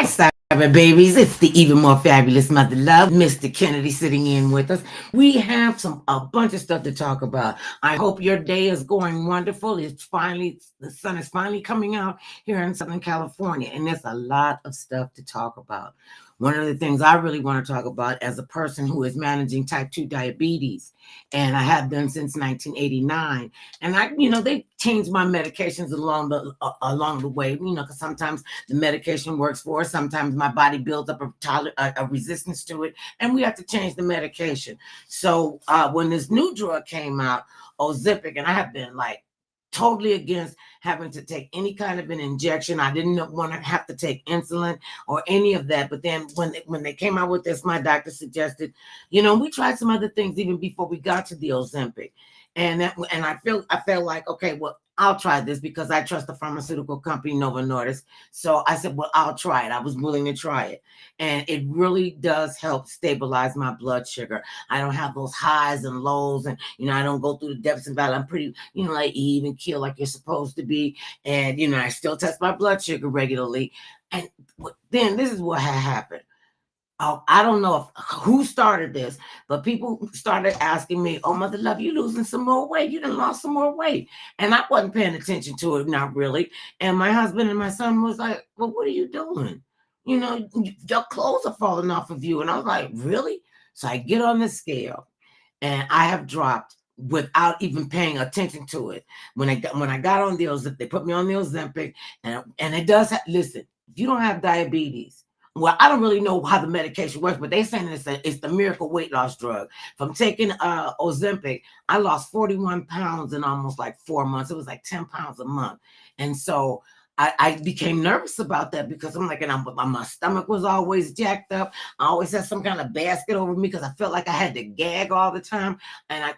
Hi, Cyber Babies. It's the even more fabulous Mother Love, Mr. Kennedy, sitting in with us. We have a bunch of stuff to talk about. I hope your day is going wonderful. The sun is finally coming out here in Southern California, and there's a lot of stuff to talk about. One of the things I really want to talk about as a person who is managing type 2 diabetes, and I have been since 1989. And they changed my medications along the way, because sometimes the medication works for us. Sometimes my body builds up a resistance to it, and we have to change the medication. So when this new drug came out, Ozempic, and I have been like totally against having to take any kind of an injection. I didn't want to have to take insulin or any of that. But then when they came out with this, my doctor suggested, we tried some other things even before we got to the Ozempic. And I felt like, okay, well, I'll try this because I trust the pharmaceutical company, Novo Nordisk. So I said, well, I'll try it. I was willing to try it. And it really does help stabilize my blood sugar. I don't have those highs and lows, and, I don't go through the depths and valleys. I'm pretty, like even keel like you're supposed to be. And, I still test my blood sugar regularly. And then this is what had happened. I don't know who started this, but people started asking me, "Oh, Mother Love, you losing some more weight? You done lost some more weight." And I wasn't paying attention to it, not really. And my husband and my son was like, "Well, what are you doing? Your clothes are falling off of you." And I was like, "Really?" So I get on the scale, and I have dropped without even paying attention to it. When I got on the Ozempic, they put me on the Ozempic, and it does. Listen, if you don't have diabetes. Well, I don't really know how the medication works, but they saying it's the miracle weight loss drug. From taking Ozempic, I lost 41 pounds in almost like 4 months. It was like 10 pounds a month. And so I became nervous about that because I'm like, my stomach was always jacked up. I always had some kind of basket over me because I felt like I had to gag all the time. And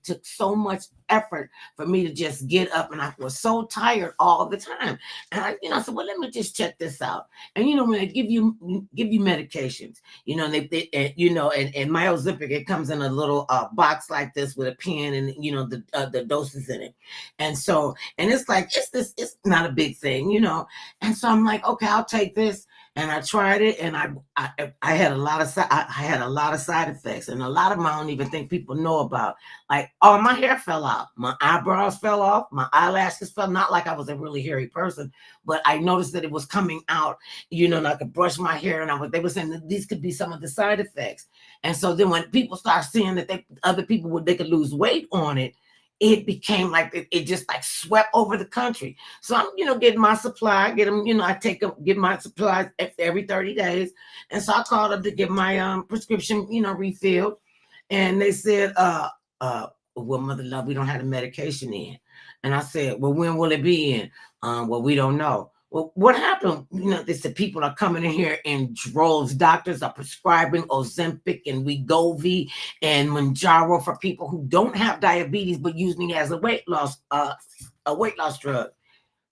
took so much effort for me to just get up, and I was so tired all the time. And I said, well, let me just check this out. And when they give you medications, and and my Ozempic, it comes in a little box like this with a pen and the doses in it. And so, and it's like it's not a big thing, And so I'm like, okay, I'll take this. And I tried it, and I had a lot of side effects, and a lot of them I don't even think people know about. Like, my hair fell out, my eyebrows fell off, my eyelashes fell. Not like I was a really hairy person, but I noticed that it was coming out. And I could brush my hair, and they were saying that these could be some of the side effects. And so then when people start seeing that other people they could lose weight on it, it became like it just like swept over the country. So I'm, getting my supply, get them, I get my supplies every 30 days. And so I called up to get my prescription, refilled. And they said, well, Mother Love, we don't have the medication in. And I said, well, when will it be in? Well, we don't know. Well, what happened? They said people are coming in here in droves. Doctors are prescribing Ozempic and Wegovy and Mounjaro for people who don't have diabetes but using it as a weight loss drug.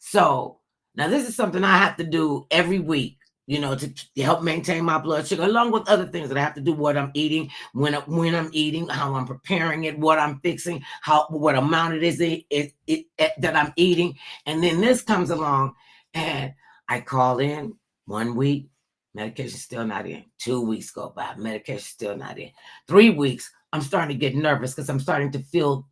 So now this is something I have to do every week, to help maintain my blood sugar, along with other things that I have to do: what I'm eating, when I'm eating, how I'm preparing it, what I'm fixing, what amount it is that I'm eating. And then this comes along. And I call in 1 week, medication still not in. 2 weeks go by, medication still not in. 3 weeks, I'm starting to get nervous because I'm starting to feel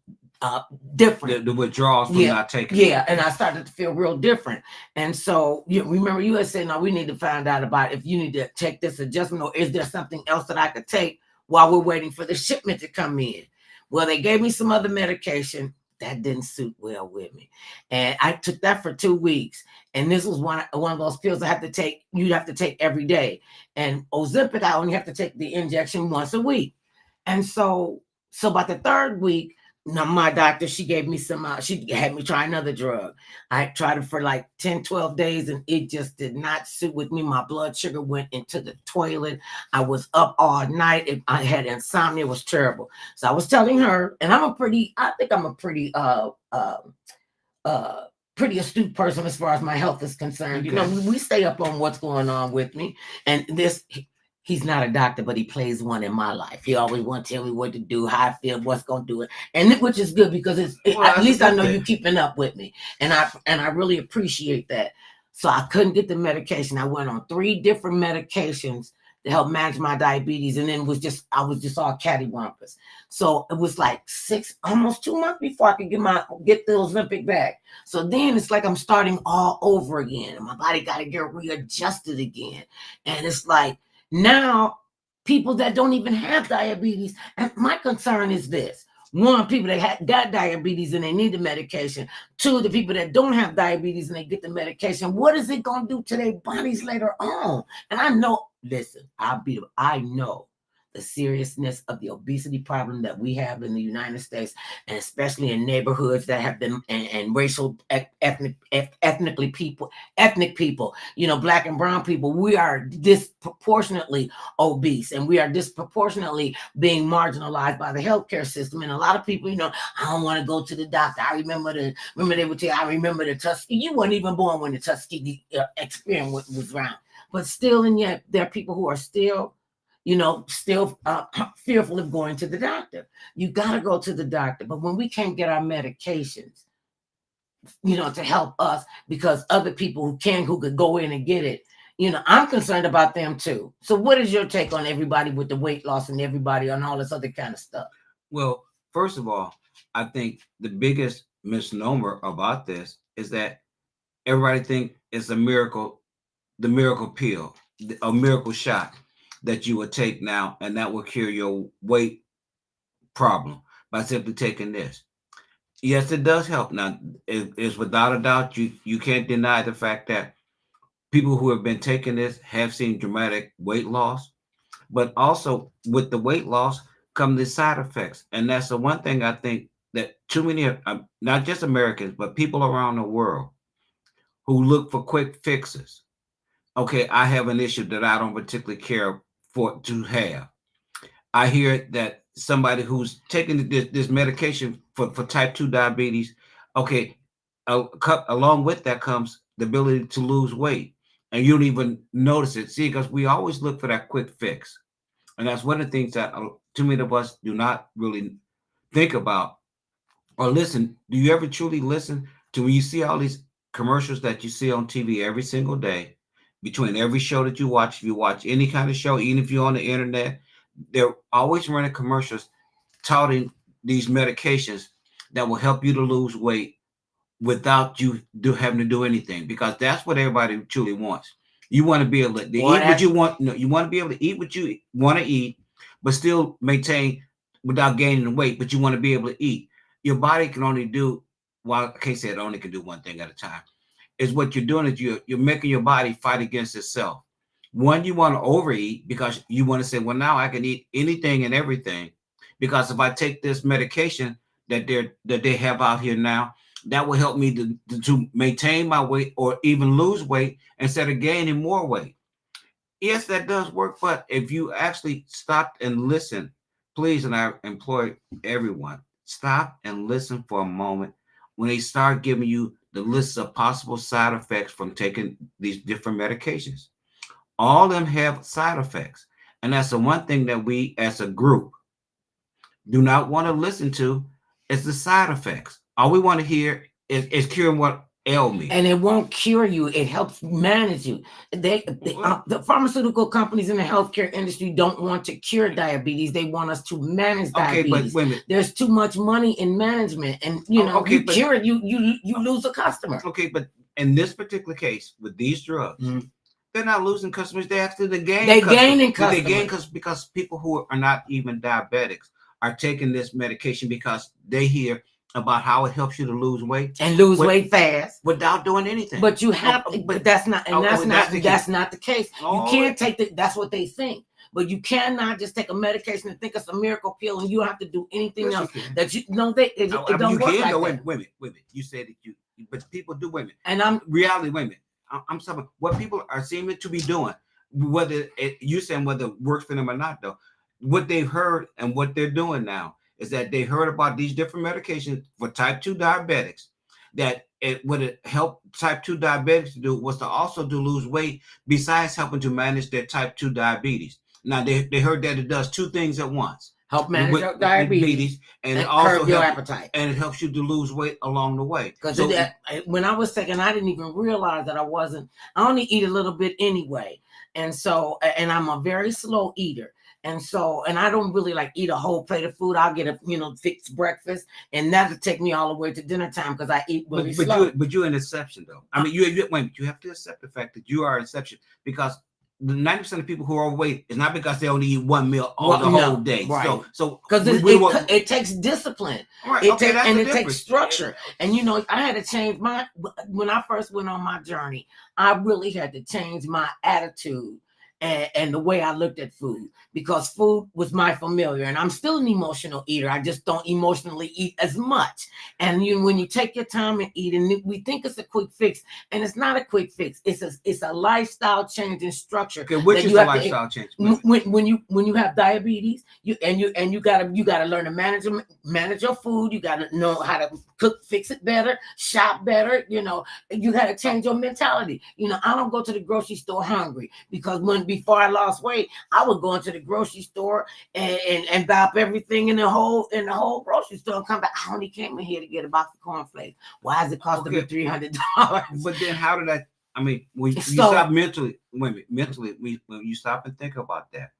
different. The withdrawals from not taking it. Yeah, and I started to feel real different. And so, remember you had said, no, we need to find out about if you need to take this adjustment, or is there something else that I could take while we're waiting for the shipment to come in? Well, they gave me some other medication. That didn't suit well with me. And I took that for 2 weeks. And this was one of those pills I have to take, you'd have to take every day. And Ozempic, I only have to take the injection once a week. And so about the third week, my doctor, she gave me she had me try another drug. I tried it for like 10, 12 days, and it just did not suit with me. My blood sugar went into the toilet. I was up all night. I had insomnia. It was terrible. So I was telling her, and I think I'm a pretty pretty astute person as far as my health is concerned. Okay. We stay up on what's going on with me. And he's not a doctor, but he plays one in my life. He always wants to tell me what to do, how I feel, what's going to do it. And which is good because at least I know you're keeping up with me. And I really appreciate that. So I couldn't get the medication. I went on 3 different medications to help manage my diabetes, and then I was just all cattywampus. So it was like almost 2 months before I could get the Ozempic back. So then it's like I'm starting all over again, and my body got to get readjusted again. And it's like now people that don't even have diabetes, and my concern is this: 1, people that got diabetes and they need the medication. 2, the people that don't have diabetes and they get the medication. What is it going to do to their bodies later on? And I know, listen, I know the seriousness of the obesity problem that we have in the United States, and especially in neighborhoods that have been and racial ethnic people, Black and brown people. We are disproportionately obese, and we are disproportionately being marginalized by the healthcare system. And a lot of people, I don't want to go to the doctor. I remember they would tell you, I remember the Tuskegee. You weren't even born when the Tuskegee experience was around, but still, and yet there are people who are still fearful of going to the doctor. You got to go to the doctor. But when we can't get our medications, to help us, because other people who could go in and get it, I'm concerned about them too. So what is your take on everybody with the weight loss and everybody on all this other kind of stuff? Well, first of all, I think the biggest misnomer about this is that everybody think it's a miracle, the miracle pill, a miracle shot that you would take now, and that will cure your weight problem by simply taking this. Yes, it does help. Now, it's without a doubt, you can't deny the fact that people who have been taking this have seen dramatic weight loss, but also with the weight loss come the side effects. And that's the one thing I think that too many, not just Americans, but people around the world who look for quick fixes. Okay, I have an issue that I don't particularly care for to have. I hear that somebody who's taking this medication for type 2 diabetes, okay, along with that comes the ability to lose weight. And you don't even notice it. See, because we always look for that quick fix. And that's one of the things that too many of us do not really think about or listen. Do you ever truly listen to when you see all these commercials that you see on TV every single day? Between every show that you watch, if you watch any kind of show, even if you're on the internet, they're always running commercials touting these medications that will help you to lose weight without you having to do anything, because that's what everybody truly wants. You want to be able to eat what you want. No, you want to be able to eat what you want to eat, but still maintain without gaining weight. But you want to be able to eat. Your body can only do, well, I can't say it only can do one thing at a time. Is what you're doing is you're making your body fight against itself. One, you want to overeat because you want to say, well, now I can eat anything and everything, because if I take this medication that they have out here now, that will help me to maintain my weight or even lose weight instead of gaining more weight. Yes, that does work, but if you actually stop and listen, please, and I implore everyone, stop and listen for a moment when they start giving you the lists of possible side effects from taking these different medications. All of them have side effects. And that's the one thing that we as a group do not want to listen to is the side effects. All we want to hear is curing what ail me. And it won't cure you. It helps manage you. The pharmaceutical companies in the healthcare industry don't want to cure diabetes. They want us to manage diabetes. But wait a minute. There's too much money in management. And, cure it, you lose a customer. Okay, but in this particular case, with these drugs, they're not losing customers. They actually gain customers. Gaining customers. They gain because people who are not even diabetics are taking this medication because they hear about how it helps you to lose weight and lose weight fast without doing anything. But you have, but that's not, and that's not the case. You can't take that's what they think. But you cannot just take a medication and think it's a miracle pill, and you don't have to do anything else. That it don't work like that. Women. You said that but people do women, and I'm reality women. I'm saying what people are seeming to be doing, whether you saying whether it works for them or not, though. What they've heard and what they're doing now is that they heard about these different medications for type 2 diabetics, that what it helped type 2 diabetics to do was to also to lose weight besides helping to manage their type 2 diabetes. Now, they heard that it does two things at once. help manage your with diabetes, and it and also curb your helps, appetite. and it helps you to lose weight along the way. Because So when I was sick, and I didn't even realize that I only eat a little bit anyway. And so, and I'm a very slow eater. And so, and I don't really like eat a whole plate of food. I'll get a, fixed breakfast, and that'll take me all the way to dinner time because I eat really slow. But you're an exception, though. I mean, you have to accept the fact that you are an exception, because the 90% of people who are overweight is not because they only eat one meal the whole day. Right. So because it takes discipline. Right. It takes structure. And I had to change when I first went on my journey, I really had to change my attitude and the way I looked at food, because food was my familiar, and I'm still an emotional eater. I just don't emotionally eat as much. And when you take your time and eat, and we think it's a quick fix, and it's not a quick fix. It's a lifestyle change in structure. Okay, which is a lifestyle change? When you have diabetes, you gotta learn to manage your food. You gotta know how to cook, fix it better, shop better. You gotta change your mentality. I don't go to the grocery store hungry, because before I lost weight, I would go into the grocery store and buy up everything in the whole grocery store and come back. I only came in here to get a box of cornflakes. Why is it costing me $300? But then how did that? I mean, when you stop mentally, when you stop and think about that,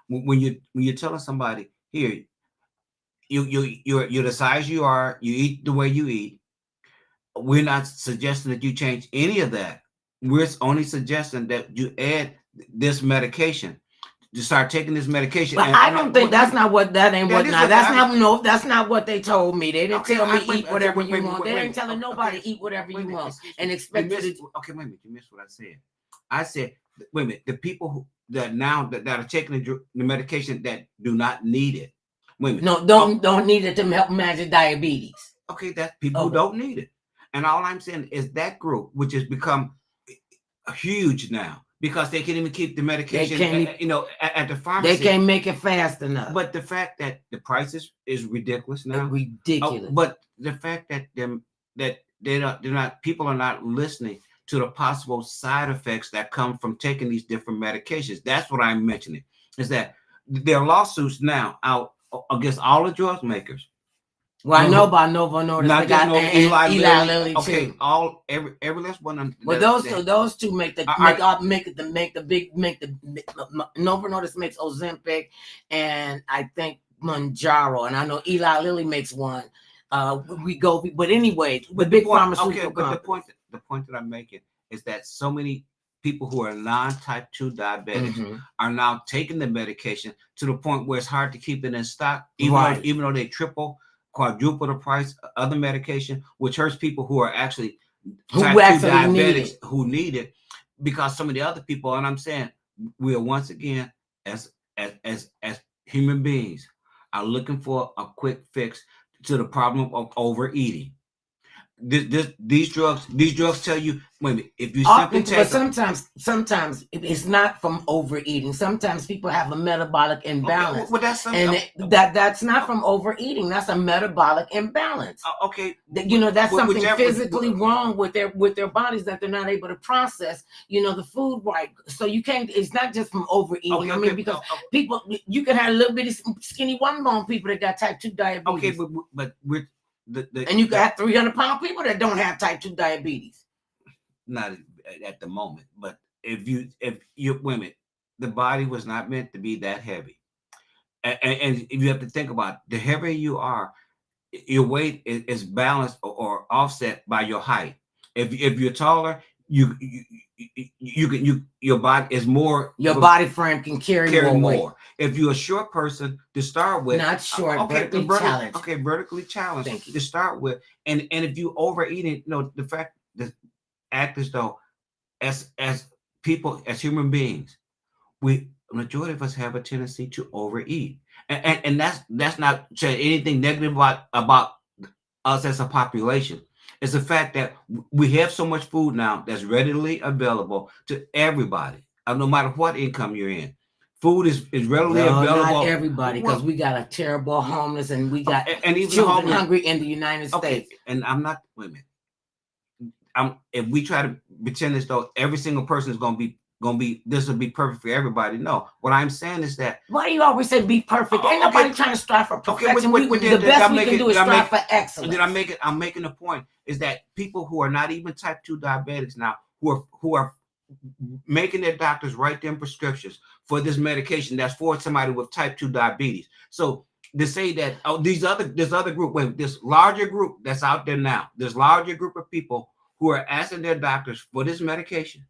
when you're telling somebody, here, you're the size you are, you eat the way you eat. We're not suggesting that you change any of that. We're only suggesting that you add this medication. To start taking this medication. But I don't think that's not what they told me. They didn't tell me eat whatever you want. They ain't telling nobody eat whatever you want and expect you to. Okay, wait a minute. You missed what I said. I said, wait a minute. The people that are taking the medication that do not need it. Wait a minute. No, don't need it to help manage diabetes. Okay, that's people who don't need it. And all I'm saying is that group, which has become huge now, because they can't even keep the medication, at the pharmacy. They can't make it fast enough. But the fact that the price is ridiculous now. It's ridiculous. But the fact that people are not listening to the possible side effects that come from taking these different medications. That's what I'm mentioning. Is that there are lawsuits now out against all the drug makers. Well, I know about Novo Nordisk. Not just Eli Lilly. Okay, too. every last one of them. Well, those two make the Novo Nordisk makes Ozempic, and I think Mounjaro, and I know Eli Lilly makes one. Wegovy, but anyway, the big pharmaceutical company. The point that I'm making is that so many people who are non-type 2 diabetics are now taking the medication to the point where it's hard to keep it in stock, even though they quadruple the price of other medication, which hurts people who are actually type 2 diabetics who need it, because some of the other people, and I'm saying, we are once again as human beings are looking for a quick fix to the problem of overeating. These drugs tell you, wait a minute, if you simply take, but sometimes it's not from overeating. Sometimes people have a metabolic imbalance. That's not from overeating. That's a metabolic imbalance. That's something physically wrong with their bodies, that they're not able to process, the food right. So you can't. It's not just from overeating. Because people, you can have a little bitty skinny one bone people that got type 2 diabetes. Okay, but we're. And you can have 300-pound people that don't have type 2 diabetes. Not at the moment, but if you women, the body was not meant to be that heavy, and you have to think about it, the heavier you are, your weight is balanced or offset by your height. If you're taller, your body is more. Your body frame can carry more weight. If you're a short person to start with, not short, vertically challenged. Okay, vertically challenged. Thank you. To start with, and if you overeat it, the fact that act as though, as people, as human beings, majority of us have a tendency to overeat, and that's not saying anything negative about us as a population. It's the fact that we have so much food now that's readily available to everybody, no matter what income you're in. Food is readily available. Not everybody, because we got a terrible homeless, and we got and even children hungry in the United States. And I'm not women. If we try to pretend as though every single person is going to be this will be perfect for everybody. No, what I'm saying is that why do you always say be perfect? Ain't nobody trying to strive for perfection. The best we can do is strive for excellence. Did I make it? I'm making a point is that people who are not even type 2 diabetics now, who are making their doctors write them prescriptions for this medication that's for somebody with type 2 diabetes. So to say that this other group, this larger group that's out there now, this larger group of people who are asking their doctors for this medication,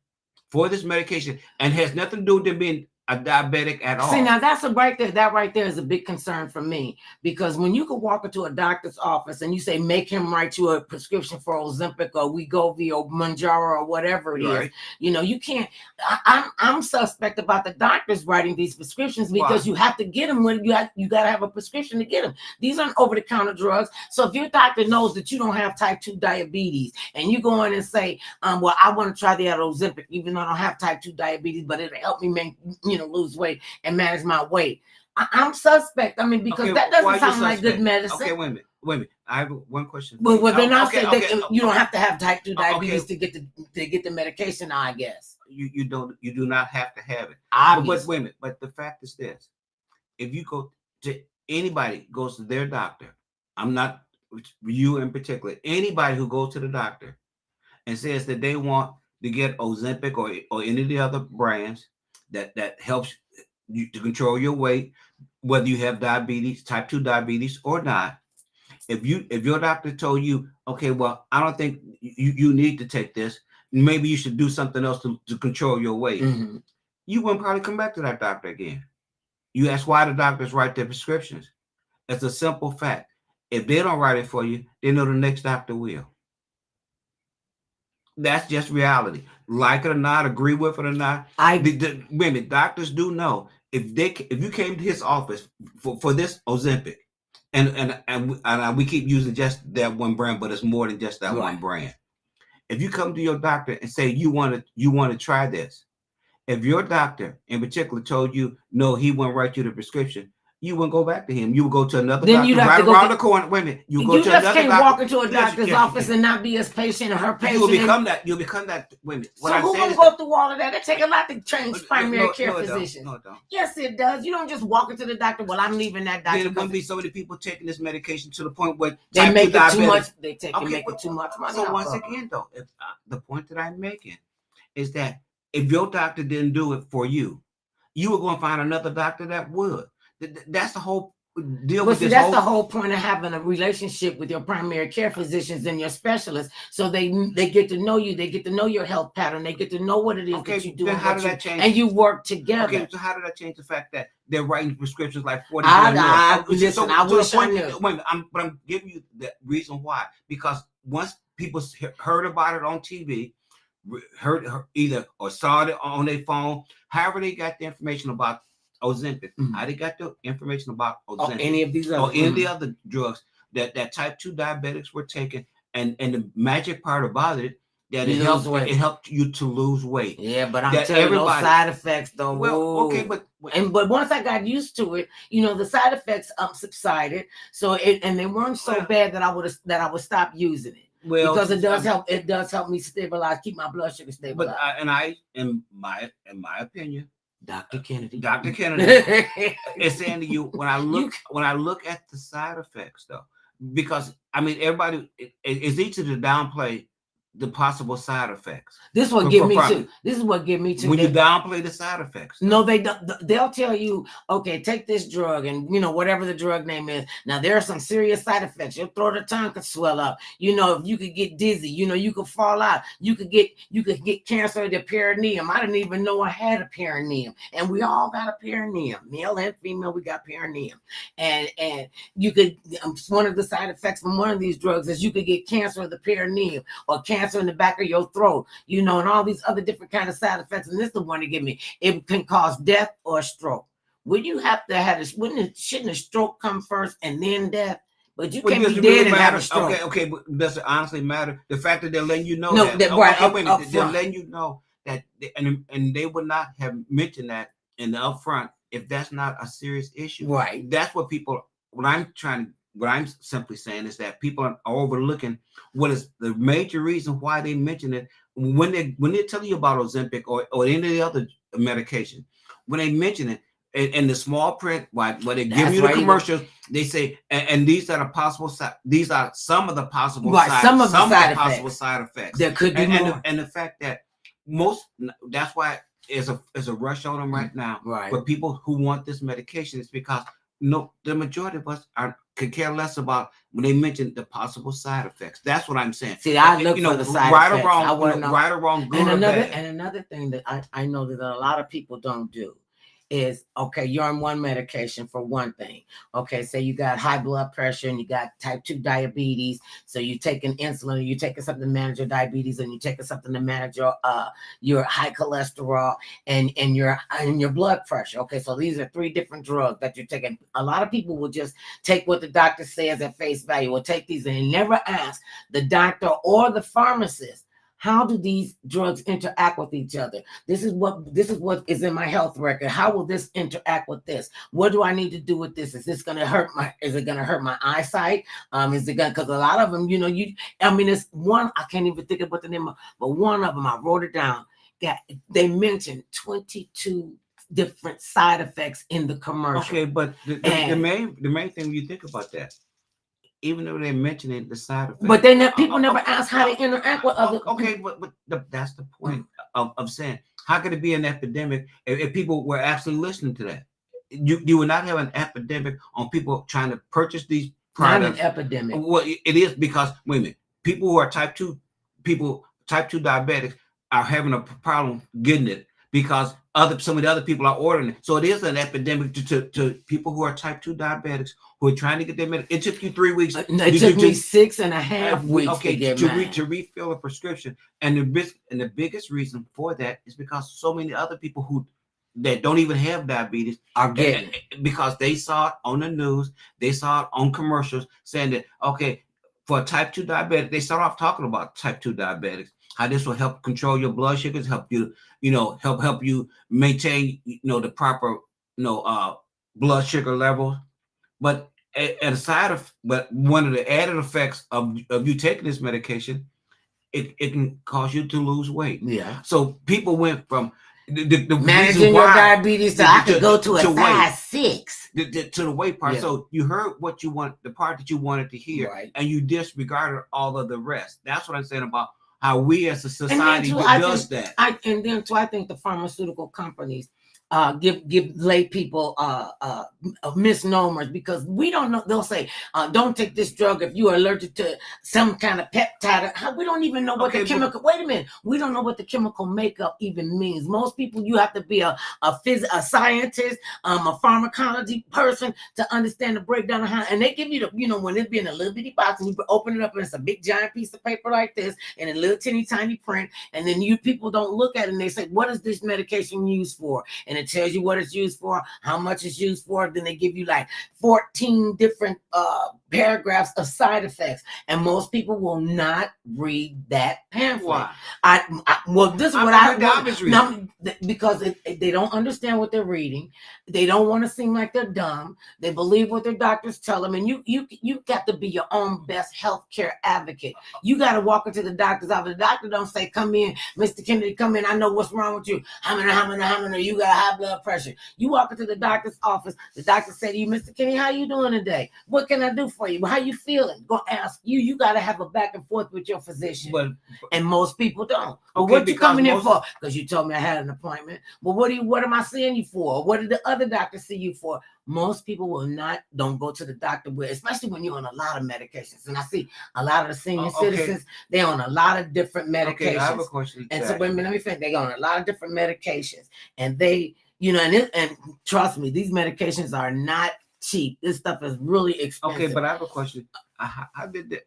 and has nothing to do with them being a diabetic at all. See, now that's that right there is a big concern for me, because when you can walk into a doctor's office and you say, make him write you a prescription for Ozempic or Wegovy or Mounjaro or whatever it is, you can't. I'm suspect about the doctors writing these prescriptions, because you have to get them when you got to have a prescription to get them. These aren't over-the-counter drugs. So if your doctor knows that you don't have type 2 diabetes and you go in and say, well, I want to try the Ozempic, even though I don't have type 2 diabetes, but it'll help me lose weight and manage my weight. I'm suspect. I mean, because that doesn't sound like good medicine. Okay, wait a minute. I have one question. Well, then I'll say you don't have to have type 2 diabetes to get the medication. I guess you do not have to have it. But wait a minute. But the fact is this: if you go to anybody goes to their doctor, I'm not you in particular. Anybody who goes to the doctor and says that they want to get Ozempic or any of the other brands that helps you to control your weight, whether you have diabetes, type 2 diabetes or not. If your doctor told you, okay, well, I don't think you need to take this, maybe you should do something else to control your weight, you wouldn't probably come back to that doctor again. You ask why the doctors write their prescriptions. It's a simple fact. If they don't write it for you, they know the next doctor will. That's just reality. Like it or not, agree with it or not. Women, doctors do know if you came to his office for this Ozempic, and we keep using just that one brand, but it's more than just that one brand. If you come to your doctor and say you want to try this, if your doctor in particular told you no, he wouldn't write you the prescription, you wouldn't go back to him. You would go to another doctor right around the corner. Wait a minute. You go to another doctor. You just can't walk into a doctor's office and not be his patient or her patient. You'll become that. Wait a minute. So who's going to go through all of that? It takes a lot to change primary care physicians. No, it don't. Yes, it does. You don't just walk into the doctor, well, I'm leaving that doctor. There wouldn't be so many people taking this medication to the point where they make it too much. They make it too much money. So once again, though, the point that I'm making is that if your doctor didn't do it for you, you were going to find another doctor that would. That's the whole deal with this. That's the whole point of having a relationship with your primary care physicians and your specialists, so they get to know you, they get to know your health pattern, they get to know what it is that you do. Then how did that change? And you work together. Okay, so how did that change the fact that they're writing prescriptions like 40? I wish I knew. But I'm giving you the reason why. Because once people heard about it on TV, heard either or saw it on their phone, however they got the information about Ozempic. How they got the information about Ozempic? Any of these other, or any of the other drugs that type 2 diabetics were taking, and the magic part about it that it helped you to lose weight. Yeah, but I'm telling you, those side effects though. Well, okay, but once I got used to it, the side effects subsided. So and they weren't so bad that I would stop using it. Well, because it does help. It does help me stabilize, keep my blood sugar stabilized. But in my opinion, Dr. Kennedy is saying to you when I look at the side effects though, because I mean everybody it's easy to downplay the possible side effects. This is what give me too. This is what give me too. When you downplay the side effects. No, they don't. They'll tell you, okay, take this drug and whatever the drug name is. Now there are some serious side effects. Your throat or tongue could swell up. If you could get dizzy, you could fall out. You could get cancer of the perineum. I didn't even know I had a perineum. And we all got a perineum. Male and female, we got perineum. And you could one of the side effects from one of these drugs is you could get cancer of the perineum or cancer in the back of your throat, and all these other different kind of side effects. And this is the one to give me. It can cause death or stroke. Would you have to have this? Shouldn't a stroke come first and then death? But you can't be dead and have a stroke. Okay, but does it honestly matter? The fact that they're letting you know that they're letting you know that, and they would not have mentioned that in the upfront if that's not a serious issue. Right. That's what I'm trying to what I'm simply saying is that people are overlooking what is the major reason why they mention it when they tell you about Ozempic or any of the other medication. When they mention it in the small print, why they give you the commercials, they say, and these are the possible these are some of the possible side effects. There could be more. And the fact that that's why there's a rush on them right now. Right. For people who want this medication, it's because the majority of us could care less about when they mention the possible side effects. That's what I'm saying. See, I look for the side effects. Right or wrong, good or bad. And another thing that I know that a lot of people don't do is, okay, you're on one medication for one thing. Okay, say you got high blood pressure and you got type 2 diabetes. So you're taking insulin, or you're taking something to manage your diabetes, and you're taking something to manage your high cholesterol and your blood pressure. Okay, so these are 3 different drugs that you're taking. A lot of people will just take what the doctor says at face value, will take these and never ask the doctor or the pharmacist, how do these drugs interact with each other? This is what is in my health record. How will this interact with this? What do I need to do with this? Is this going to hurt is it going to hurt my eyesight? Is it going to, because a lot of them, it's one, I can't even think of what the name of, but one of them, I wrote it down. They mentioned 22 different side effects in the commercial. Okay, but the main thing when you think about that, even though they're mentioning the side effects, but people never ask how they interact with other. Okay, but that's the point of saying, how could it be an epidemic if people were actually listening to that? You would not have an epidemic on people trying to purchase these products. Not an epidemic. Well, it is because, wait a minute, people who are type 2 diabetics are having a problem getting it because some of the other people are ordering it. So it is an epidemic to people who are type 2 diabetics who are trying to get their medicine. It took you 3 weeks. It took me 6.5 weeks to refill a prescription. And the biggest reason for that is because so many other people that don't even have diabetes are getting it because they saw it on the news, they saw it on commercials saying that, okay, for a type 2 diabetic, they start off talking about type 2 diabetics, how this will help control your blood sugars, help you, help you maintain, the proper, blood sugar levels. But but one of the added effects of you taking this medication, it can cause you to lose weight. Yeah. So people went from the managing your diabetes to I could go to a size 6 to the weight part. Yeah. So you heard what you want, the part that you wanted to hear, right, and you disregarded all of the rest. That's what I'm saying about how we as a society does that. I think the pharmaceutical companies give lay people misnomers because we don't know. They'll say, don't take this drug if you are allergic to some kind of peptide. We don't even know what the chemical, wait a minute. We don't know what the chemical makeup even means. Most people, you have to be a scientist, a pharmacology person to understand the breakdown of how, and they give you the, when it's been a little bitty box and you open it up and it's a big giant piece of paper like this and a little tiny print. And then people don't look at it and they say, what is this medication used for? And it tells you what it's used for, how much it's used for. Then they give you like 14 different paragraphs of side effects, and most people will not read that pamphlet. Why? This is what I want, because they don't understand what they're reading. They don't want to seem like they're dumb. They believe what their doctors tell them, and you got to be your own best healthcare advocate. You got to walk into the doctor's office. The doctor don't say, "Come in, Mr. Kennedy, come in. I know what's wrong with you. How many? You got high blood pressure." You walk into the doctor's office. The doctor say to you, "Mr. Kennedy, how you doing today? What can I do for you? How you feeling?" Go ask you. You got to have a back and forth with your physician. And most people don't. But what you coming in for? Because you told me I had an appointment. But what am I seeing you for? What did the other doctor see you for? Most people don't go to the doctor with, especially when you're on a lot of medications. And I see a lot of the senior citizens, they're on a lot of different medications. Okay, I have a question. And so let me finish. They're on a lot of different medications. And they, and trust me, these medications are not cheap. This stuff is really expensive. Okay, but I have a question. How did the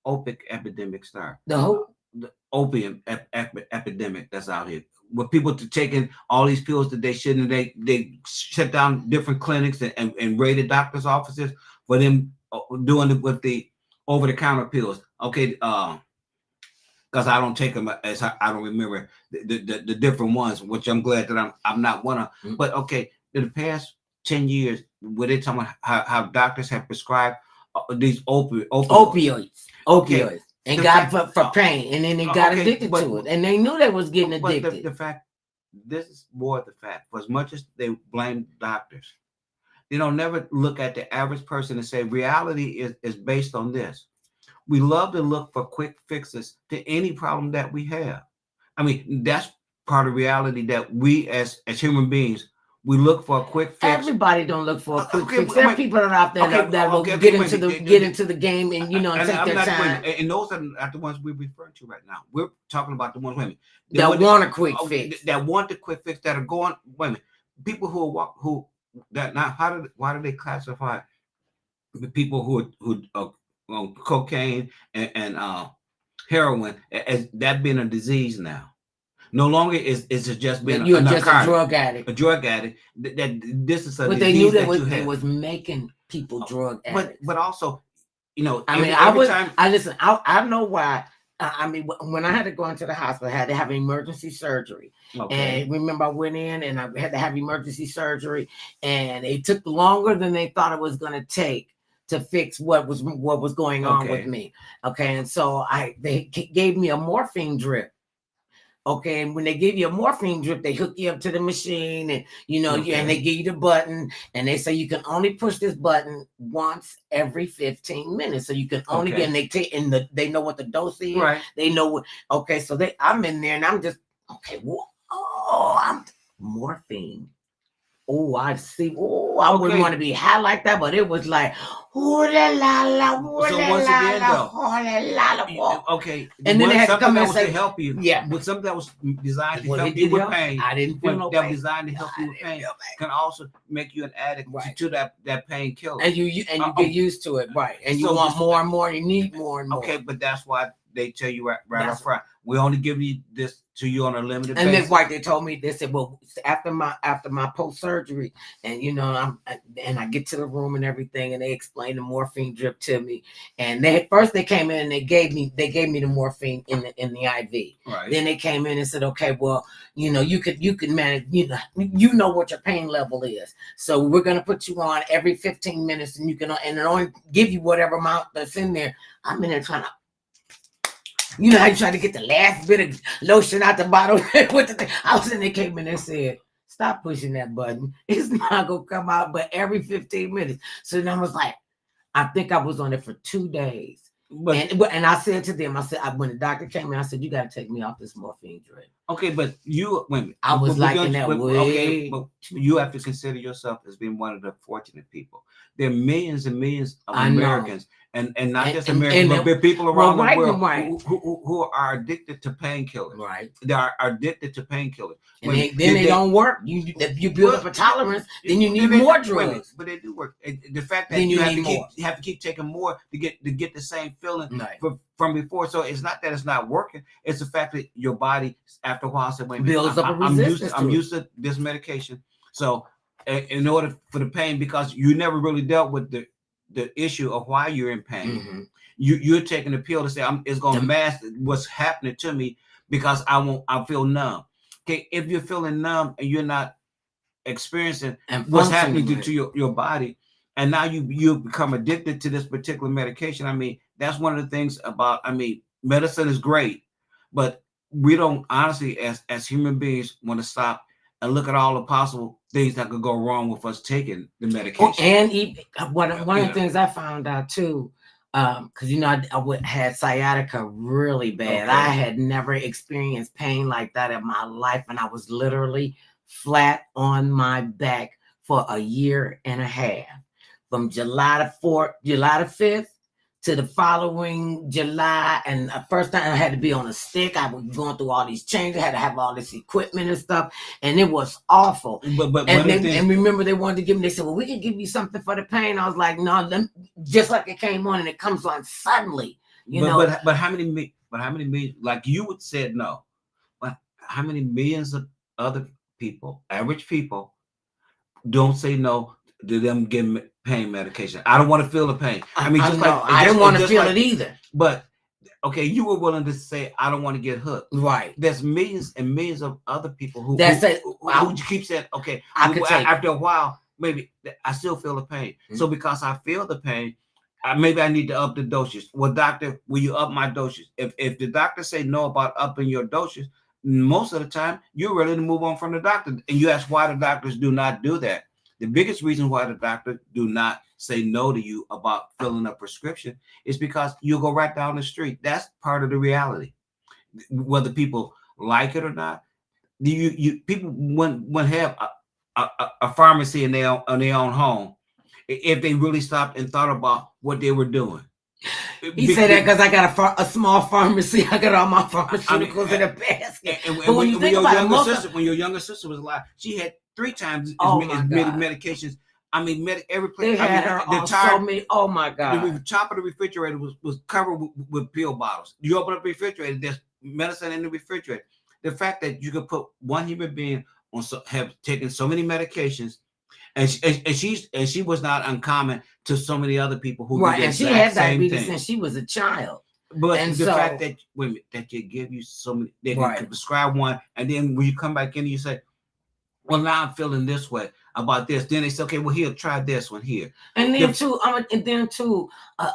opiate epidemic start? The opium epidemic that's out here, with people taking all these pills that they shouldn't. They shut down different clinics and raided doctors' offices for them doing it with the over-the-counter pills. Okay, because I don't take them, as I don't remember the different ones, which I'm glad that I'm not one of. But okay, in the past 10 years, where they talking about how doctors have prescribed these opioids, Okay, and the got fact, for pain, and then they got okay, addicted to it, and they knew they was getting but addicted. the fact, this is more the fact. For as much as they blame doctors, they don't never look at the average person and say reality is based on this. We love to look for quick fixes to any problem that we have. I mean, that's part of reality that we as human beings, we look for a quick fix. Everybody don't look for a quick Okay, fix. There are people that are out there that will get into the game and take I'm their not time. and those are not the ones we're referring to right now. We're talking about the ones, women that want a quick fix, that want the quick fix, that are going, women, people who that now why do they classify the people who on cocaine and heroin as that being a disease now? No longer is it just being you're a just a drug addict. A drug addict. That this is a but disease they knew that they was making people drug addicts. But also, you know, I mean, I know why. I mean, when I had to go into the hospital, I had to have emergency surgery. Okay. And remember, I went in and I had to have emergency surgery, and it took longer than they thought it was going to take to fix what was going on with me. Okay, and so they gave me a morphine drip. Okay, and when they give you a morphine drip, they hook you up to the machine, and and they give you the button, and they say you can only push this button once every 15 minutes. So you can only get, and they know what the dose is. Right. They know what. Okay, so I'm in there, and I'm just I'm morphine. Oh, I see. Oh, I wouldn't want to be high like that, but it was like, ooh la la la, ooh so la once la again, la, though, okay. And then they had to come and say, to help you. Yeah, with something that was designed to help you with pain. I didn't feel no pain. That was designed to help you with pain can also make you an addict to that painkiller. And you get used to it, right? And you want more and more. You need more and more. Okay, but that's why they tell you right up front, we only give you this to you on a limited basis. And that's why they told me, they said, well, after my post surgery, and I get to the room and everything, and they explained the morphine drip to me. And they came in and they gave me the morphine in the IV. Right. Then they came in and said, okay, well, you can manage, you know what your pain level is. So we're gonna put you on every 15 minutes, and and only give you whatever amount that's in there. I'm in there trying to. You know how you try to get the last bit of lotion out the bottle with the thing. I was in there, came in and said, stop pushing that button. It's not going to come out but every 15 minutes. So then I was like, I think I was on it for 2 days. And I said to them, when the doctor came in, I said, you got to take me off this morphine drip. Okay, but women. I was like in that way. Okay, but you have to consider yourself as being one of the fortunate people. There are millions and millions of Americans. And not just Americans, but people around the world who are addicted to painkillers. Right. They are addicted to painkillers. And they don't work. If you build up a tolerance, then you need more drugs. But they do work. The fact that you have to keep taking more to get the same feeling from before. So it's not that it's not working. It's the fact that your body, after a while, said, wait a minute, builds up a resistance. I'm used to this medication. So in order for the pain, because you never really dealt with the issue of why you're in pain. Mm-hmm. You're taking a pill to say it's going to mask what's happening to me because I feel numb. Okay, if you're feeling numb and you're not experiencing what's happening to your body, and now you become addicted to this particular medication. I mean, that's one of the things about, medicine is great, but we don't honestly as human beings want to stop and look at all the possible things that could go wrong with us taking the medication. And one of the things I found out too, because I had sciatica really bad. Okay. I had never experienced pain like that in my life, and I was literally flat on my back for a year and a half, from July the 5th to the following July. And the first time I had to be on a stick. I was going through all these changes. I had to have all this equipment and stuff. And it was awful. And remember, they wanted to give me, they said, well, we can give you something for the pain. I was like, no, just like it came on, and it comes on suddenly. But how many millions, like you would say no, but how many millions of other people, average people, don't say no to them getting pain medication? I don't want to feel the pain. I didn't want to feel it either. But okay, you were willing to say, I don't want to get hooked. Right. There's millions and millions of other people who keep saying, okay, after a while, maybe I still feel the pain. Mm-hmm. So because I feel the pain, maybe I need to up the doses. Well, doctor, will you up my doses? If the doctor say no about upping your doses, most of the time you're ready to move on from the doctor. And you ask why the doctors do not do that. The biggest reason why the doctor do not say no to you about filling a prescription is because you'll go right down the street. That's part of the reality. Whether people like it or not, you people wouldn't have a pharmacy in their own home if they really stopped and thought about what they were doing. He said that because I got a small pharmacy. I got all my pharmaceuticals in a basket. But when you think about it, when your younger sister was alive, she had 3 times as many medications. I mean, every place. They had her on so many. Oh my God! The top of the refrigerator was covered with pill bottles. You open up the refrigerator, there's medicine in the refrigerator. The fact that you could put one human being on have taken so many medications. And she was not uncommon to so many other people who right, and she had diabetes since she was a child. But and the fact that that they give you so many, they can prescribe one, and then when you come back in, you say, "Well, now I'm feeling this way about this." Then they say, "Okay, well, here, try this one here." And then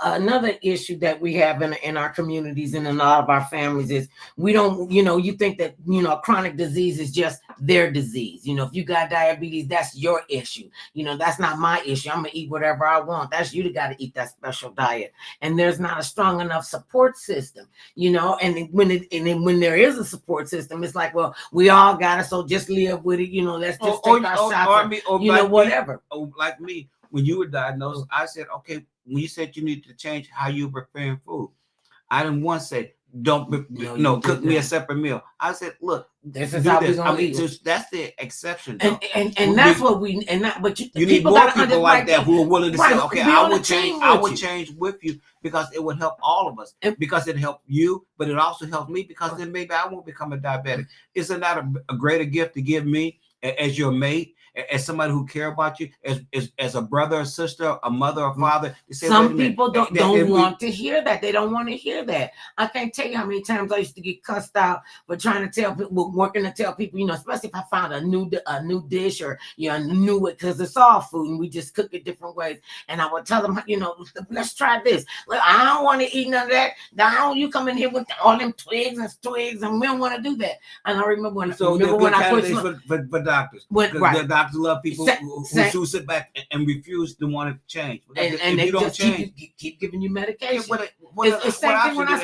another issue that we have in our communities and in a lot of our families is we don't, you think that chronic disease is just their disease. If you got diabetes, that's your issue. That's not my issue. I'm gonna eat whatever I want. That's you that got to eat that special diet. And there's not a strong enough support system. And when there is a support system, it's like, well, we all got it, so just live with it. Let's just take our shots. Whatever. Like me, when you were diagnosed, I said, okay, when you said you need to change how you preparing food, I didn't once say, don't cook me a separate meal. I said, look, this is how we're gonna eat. So that's the exception. And that's what but you need more people like that who are willing to say, okay, I would change with you because it would help all of us. Because it helped you, but it also helped me because then maybe I won't become a diabetic. Isn't that a greater gift to give me as your mate? As somebody who care about you, as a brother or sister, a mother or father. Some people don't want to hear that. They don't want to hear that. I can't tell you how many times I used to get cussed out for trying to tell people, working to tell people, especially if I found a new dish or knew it, because it's all food and we just cook it different ways. And I would tell them, let's try this. Look, I don't want to eat none of that. Now you come in here with all them twigs, and we don't want to do that. And I remember when I quit for doctors. Doctors love people who sit back and refuse to want to change. And they just keep giving you medication. It's same thing when I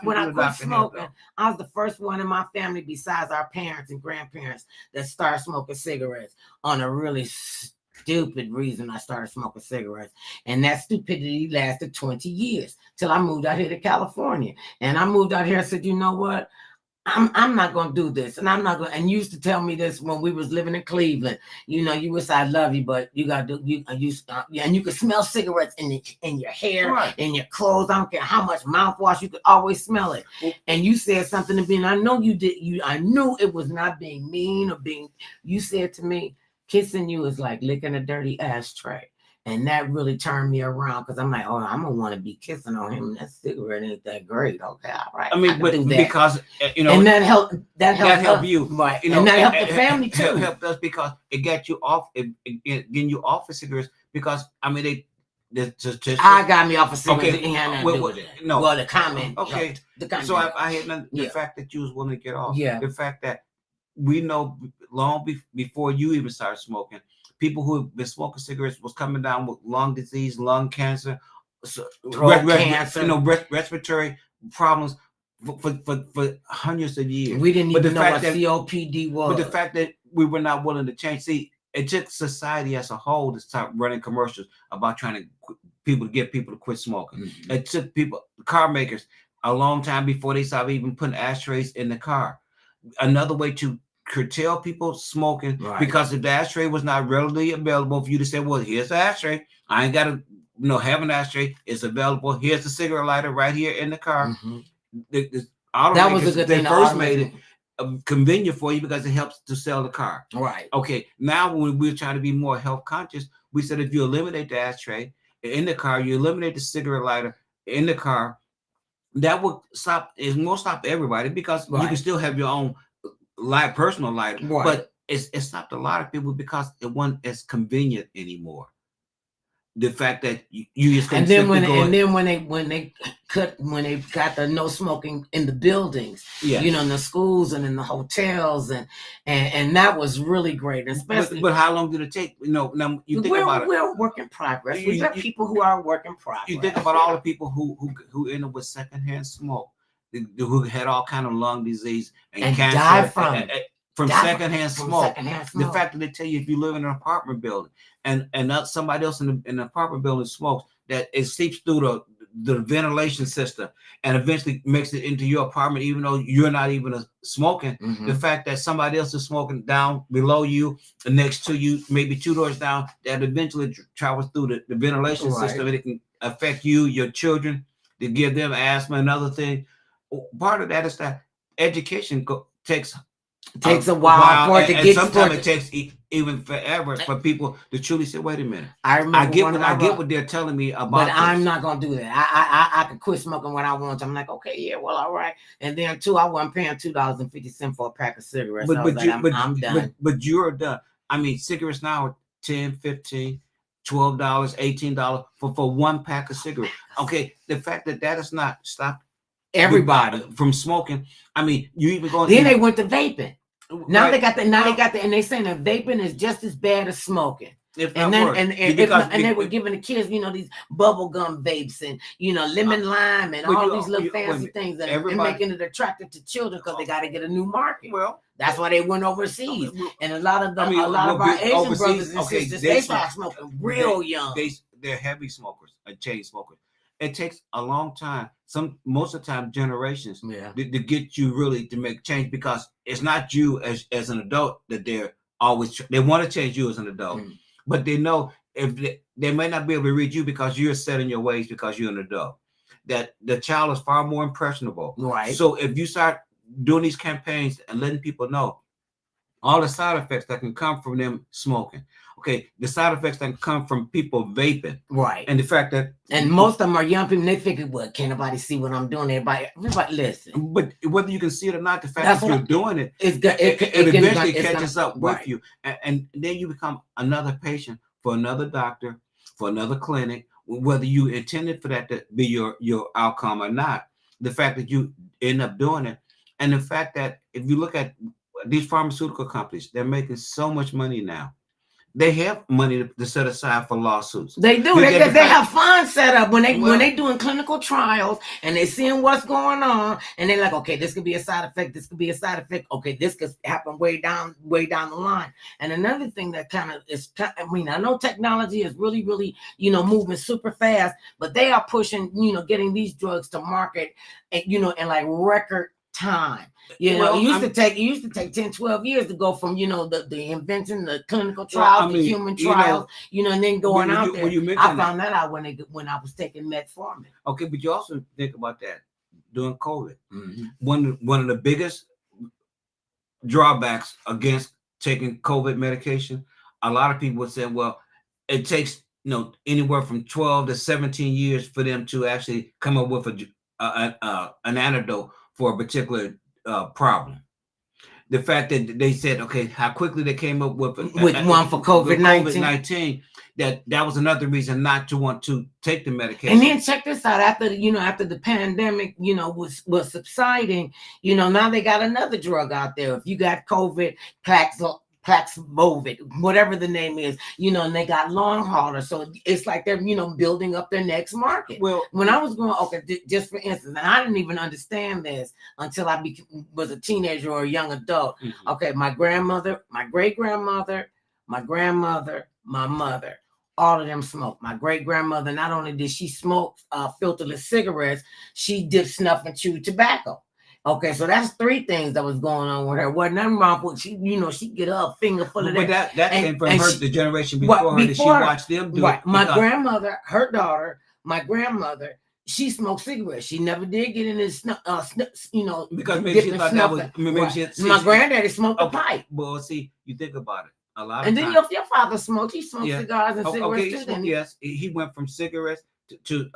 quit smoking. I was the first one in my family besides our parents and grandparents that started smoking cigarettes on a really stupid reason. I started smoking cigarettes, and that stupidity lasted 20 years till I moved out here to California. And I moved out here and said, you know what? I'm not going to do this. And I'm not going to, and you used to tell me this when we was living in Cleveland, you would say, I love you, but you got to do, and you could smell cigarettes in your hair, right, in your clothes. I don't care how much mouthwash, you could always smell it. And you said something to me, and I know you did. I knew it was not being mean or you said to me, kissing you is like licking a dirty ashtray. And that really turned me around because I'm like, oh, I'm gonna want to be kissing on him. That cigarette ain't that great. Okay, all right. I mean, but because and that helped you, right? And that helped the family too. It helped us because it got you off, getting you off of cigarettes. Because I mean, I got me off of cigarettes. Okay, well, the comment. Okay, so I had the fact that you was willing to get off. Yeah, the fact that we know long before you even started smoking, people who have been smoking cigarettes was coming down with lung disease, lung cancer, cancer, respiratory problems for hundreds of years. We didn't even know what COPD was. But the fact that we were not willing to change, see, it took society as a whole to start running commercials about trying to get people to quit smoking. Mm-hmm. It took car makers, a long time before they started even putting ashtrays in the car. Another way to curtail people smoking, right, because if the ashtray was not readily available for you to say, well, here's the ashtray, I ain't got to have an ashtray, it's available, here's the cigarette lighter right here in the car. Mm-hmm. That was a good thing. They first made it convenient for you because it helps to sell the car. Right. Okay, now when we're trying to be more health conscious, we said if you eliminate the ashtray in the car, you eliminate the cigarette lighter in the car, that will stop, it won't stop everybody because you can still have your own personal life, right, but it stopped a lot of people because it wasn't as convenient anymore. the fact that you just And couldn't then simply go. and then when they got the no smoking in the buildings, Yes. you know, in the schools and in the hotels, and that was really great. Especially, but how long did it take? You know, now you think about it. We're a work in progress. We've got people who are work in progress. You think about all the people who end up with secondhand smoke, who had all kind of lung disease and cancer, die from secondhand smoke. Secondhand The fact that they tell you if you live in an apartment building and somebody else in the apartment building smokes, that it seeps through the ventilation system and eventually makes it into your apartment, even though you're not even smoking. Mm-hmm. The fact that somebody else is smoking down below you, next to you, maybe 2 doors down, that eventually travels through the ventilation system, and it can affect you, your children, to give them asthma and other things. Part of that is that education takes a while for it to get. Sometimes it takes even forever for people to truly say, "Wait a minute, I remember I get what they're telling me about." But I'm not gonna do that. I could quit smoking when I want to. I'm like, okay, yeah, well, all right. And then too, I wasn't paying $2.50 for a pack of cigarettes. I'm done. But you're done. I mean, cigarettes now are $10, $15, $12, $18 for one pack of cigarettes. Okay, the fact that has not stopped everybody from smoking. I mean, you even go. Then they went to vaping. Now they got and they saying that vaping is just as bad as smoking. And they were giving the kids, you know, these bubble gum vapes and, you know, lemon lime and all these little fancy things and making it attractive to children because they got to get a new market. Well, that's why they went overseas. And a lot of our Asian brothers and sisters, they start smoking real young. They're heavy smokers, chain smokers. It takes a long time, most of the time generations, to get you really to make change, because it's not you as an adult that they want to change you as an adult, but they know if they may not be able to read you because you're set in your ways because you're an adult, that the child is far more impressionable. Right. So if you start doing these campaigns and letting people know all the side effects that can come from them smoking. Okay, the side effects that come from people vaping. Right. And the fact that... And most of them are young people, and they figure, well, can't nobody see what I'm doing? Everybody listen. But whether you can see it or not, the fact that you're doing it, it eventually catches up with you. And then you become another patient for another doctor, for another clinic, whether you intended for that to be your outcome or not. The fact that you end up doing it. And the fact that if you look at these pharmaceutical companies, they're making so much money now. They have money to set aside for lawsuits. They do. They have funds set up when they doing clinical trials and they seeing what's going on, and they're like, okay, this could be a side effect. This could be a side effect. Okay, this could happen way down the line. And another thing that kind of is, I mean, I know technology is really, really, you know, moving super fast, but they are pushing, you know, getting these drugs to market, you know, in like record time. You know, it used to take 10, 12 years to go from, you know, the invention, the clinical trials, the human trials, you know, and then going out there. I found that out when I was taking metformin. Okay, but you also think about that during COVID. One of the biggest drawbacks against taking COVID medication, a lot of people would say, well, it takes, you know, anywhere from 12 to 17 years for them to actually come up with an antidote for a particular problem. The fact that they said, okay, how quickly they came up with one for COVID-19, that was another reason not to want to take the medication. And then check this out, after the pandemic, you know, was subsiding, you know, now they got another drug out there. If you got COVID, Paxlovid, whatever the name is, you know, and they got long haulers. So it's like they're, you know, building up their next market. Well, when I was going, just for instance, and I didn't even understand this until I was a teenager or a young adult. Okay, my grandmother, my great-grandmother, my grandmother, my mother, all of them smoked. My great-grandmother, not only did she smoke filterless cigarettes, she did snuff and chewed tobacco. Okay, so that's 3 things that was going on with her. Wasn't nothing wrong with she, you know, she get her finger full of that. But that came from her, the generation before her, that she watched them do it. My grandmother, her daughter, my grandmother, she smoked cigarettes. She never did get in this, you know, because maybe she thought that was. My granddaddy smoked a pipe. Well, see, you think about it. A lot of and then times, your father smoked. He smoked cigars and cigarettes too. Yes, he went from cigarettes to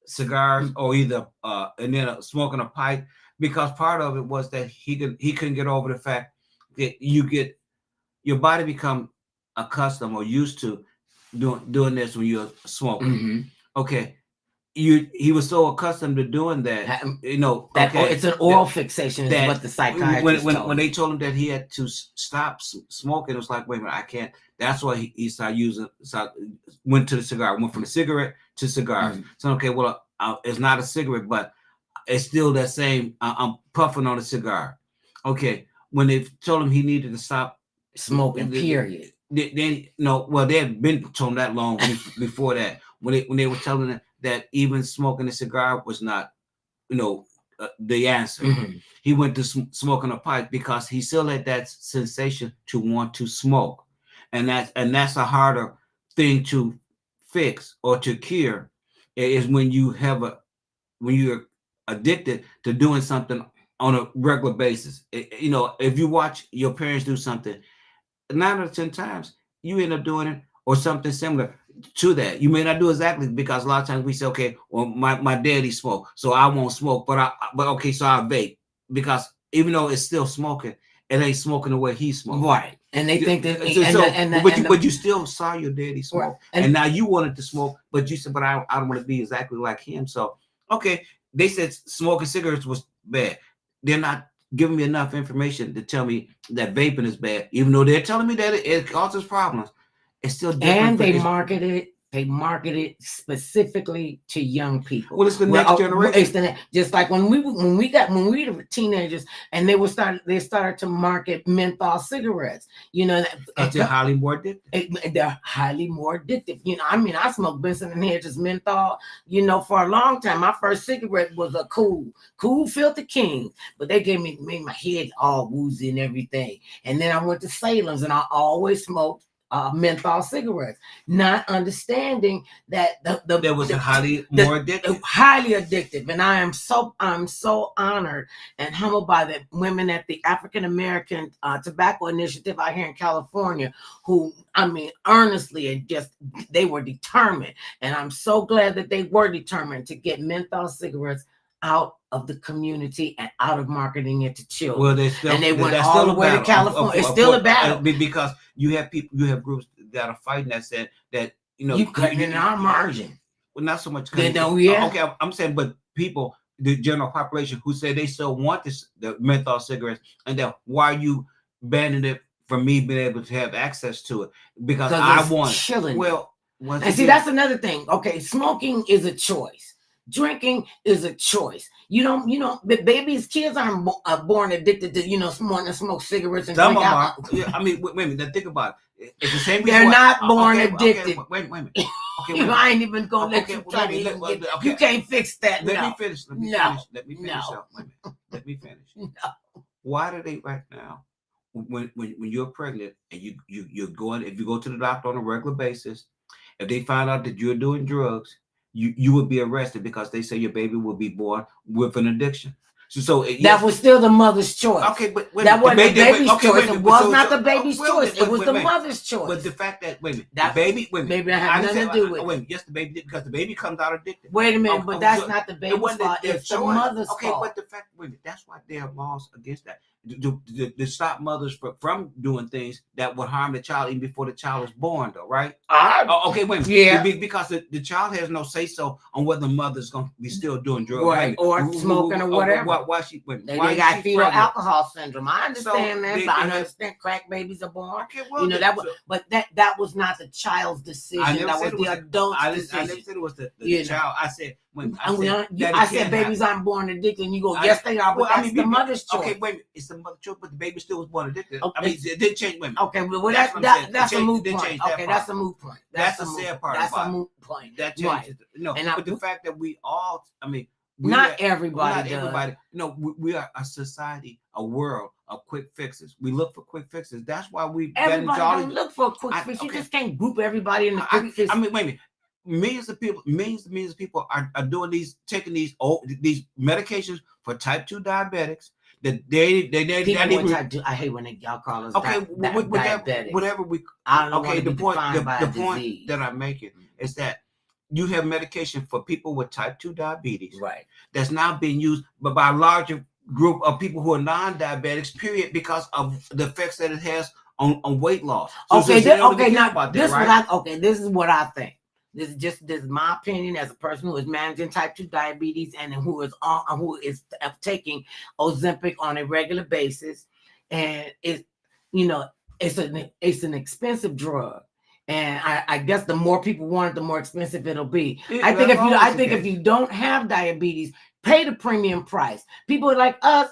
cigars, or either and then smoking a pipe, because part of it was that he couldn't get over the fact that your body become accustomed or used to doing this when you're smoking. Mm-hmm. Okay, he was so accustomed to doing that, you know. That Okay, it's an oral fixation is that what the psychiatrist told when me. they told him that he had to stop smoking, it was like, wait a minute, I can't. That's why he started using. Went to the cigar. Went from the cigarette to cigars. Mm-hmm. So okay, well, it's not a cigarette, but it's still that same. I'm puffing on a cigar. Okay, when they told him he needed to stop Smoking, period. Then no, well, they had been told him that long before that. When they were telling him that even smoking a cigar was not, you know, the answer. Mm-hmm. He went to smoking a pipe because he still had that sensation to want to smoke, and that's a harder thing to fix or to cure. Is when you're addicted to doing something on a regular basis. You know, if you watch your parents do something, 9 out of 10 times you end up doing it or something similar to that. You may not do exactly, because a lot of times we say, okay, well, my daddy smoked, so I won't smoke, but okay, so I'll vape, because even though it's still smoking, it ain't smoking the way he smoked. Right. And they think that but you still saw your daddy smoke, right. And now you wanted to smoke, but you said, but I don't want to be exactly like him. So okay, they said smoking cigarettes was bad. They're not giving me enough information to tell me that vaping is bad, even though they're telling me that it causes problems. It's still different. And they market it specifically to young people. Well, it's the next generation. It's just like when we were teenagers, and they started to market menthol cigarettes. You know, they're highly more addictive. They're highly more addictive. You know, I mean, I smoked Benson and Hedges menthol, you know, for a long time. My first cigarette was a cool Filter King, but they made my head all woozy and everything. And then I went to Salem's, and I always smoked menthol cigarettes, not understanding that there was highly more addictive. Highly addictive. And I'm so honored and humbled by the women at the African American Tobacco Initiative out here in California, who, I mean, earnestly and just, they were determined. And I'm so glad that they were determined to get menthol cigarettes out of the community and out of marketing it to children. Well, they went all the way to California. It's still a battle, because you have groups that are fighting that said that, you know, you cutting in our margin. Well, not so much. Yeah. Okay, I'm saying, but people, the general population, who say they still want the menthol cigarettes, and then why are you banning it from me being able to have access to it? Because I want it. Well, and see, that's another thing. Okay, smoking is a choice. Drinking is a choice. You know, babies, kids aren't born addicted to, you know, wanting to smoke cigarettes and drink alcohol. Yeah, I mean, wait a minute. Think about it. It's the same. They're not born addicted. Okay, wait a minute. Okay, you know, I ain't even gonna let you try to. You can't fix that. Let me finish. Let me finish. Let me finish. No. Why do they right now? When you're pregnant and you're going, if you go to the doctor on a regular basis, if they find out that you're doing drugs, you would be arrested, because they say your baby will be born with an addiction. So that was still the mother's choice. Okay, but that wasn't the baby's choice. It was not the baby's choice. It was the mother's choice. But the fact that baby that had nothing to do with it. Yes, the baby did, because the baby comes out addicted. Wait a minute, but that's not the baby's fault. It's the mother's fault. Okay, but the fact, that's why there are laws against that. To stop mothers from doing things that would harm the child even before the child was born, though, right? Okay, wait a minute. Yeah. Because the child has no say so on whether the mother's going to be still doing drugs, right, or smoking or whatever. They got fetal alcohol syndrome. I understand that. I understand crack babies are born. Okay, well, you know that was, but that was not the child's decision. That was the adult's decision. I never said it was the child. I said I said babies aren't born addicted, and you go, yes, they are, but that's the mother's choice. Okay, wait, it's the mother's choice, but the baby still was born addicted. Okay. I mean, it did change women. Okay, well, that's a moot point. Okay, that's a moot point. That's the sad part. That's a moot point. That changes. No, but the fact that we all, I mean, not everybody. No, we are a society, a world of quick fixes. We look for quick fixes. That's why everybody don't look for a quick fix. You just can't group everybody in the quick fix. I mean, wait a minute. Millions of people are taking these medications for type 2 diabetics. That they type 2. I hate when y'all call us diabetics. Whatever we. I don't okay, the point that I'm making is that you have medication for people with type 2 diabetes, right? That's now being used by a larger group of people who are non-diabetics. Period, because of the effects that it has on weight loss. Okay, they don't okay, even care now about that, this right? this is what I think. This is my opinion as a person who is managing type 2 diabetes and who is taking Ozempic on a regular basis, and it, you know, it's an expensive drug. And I guess the more people want it, the more expensive it'll be. I think if you don't have diabetes, pay the premium price. People like us,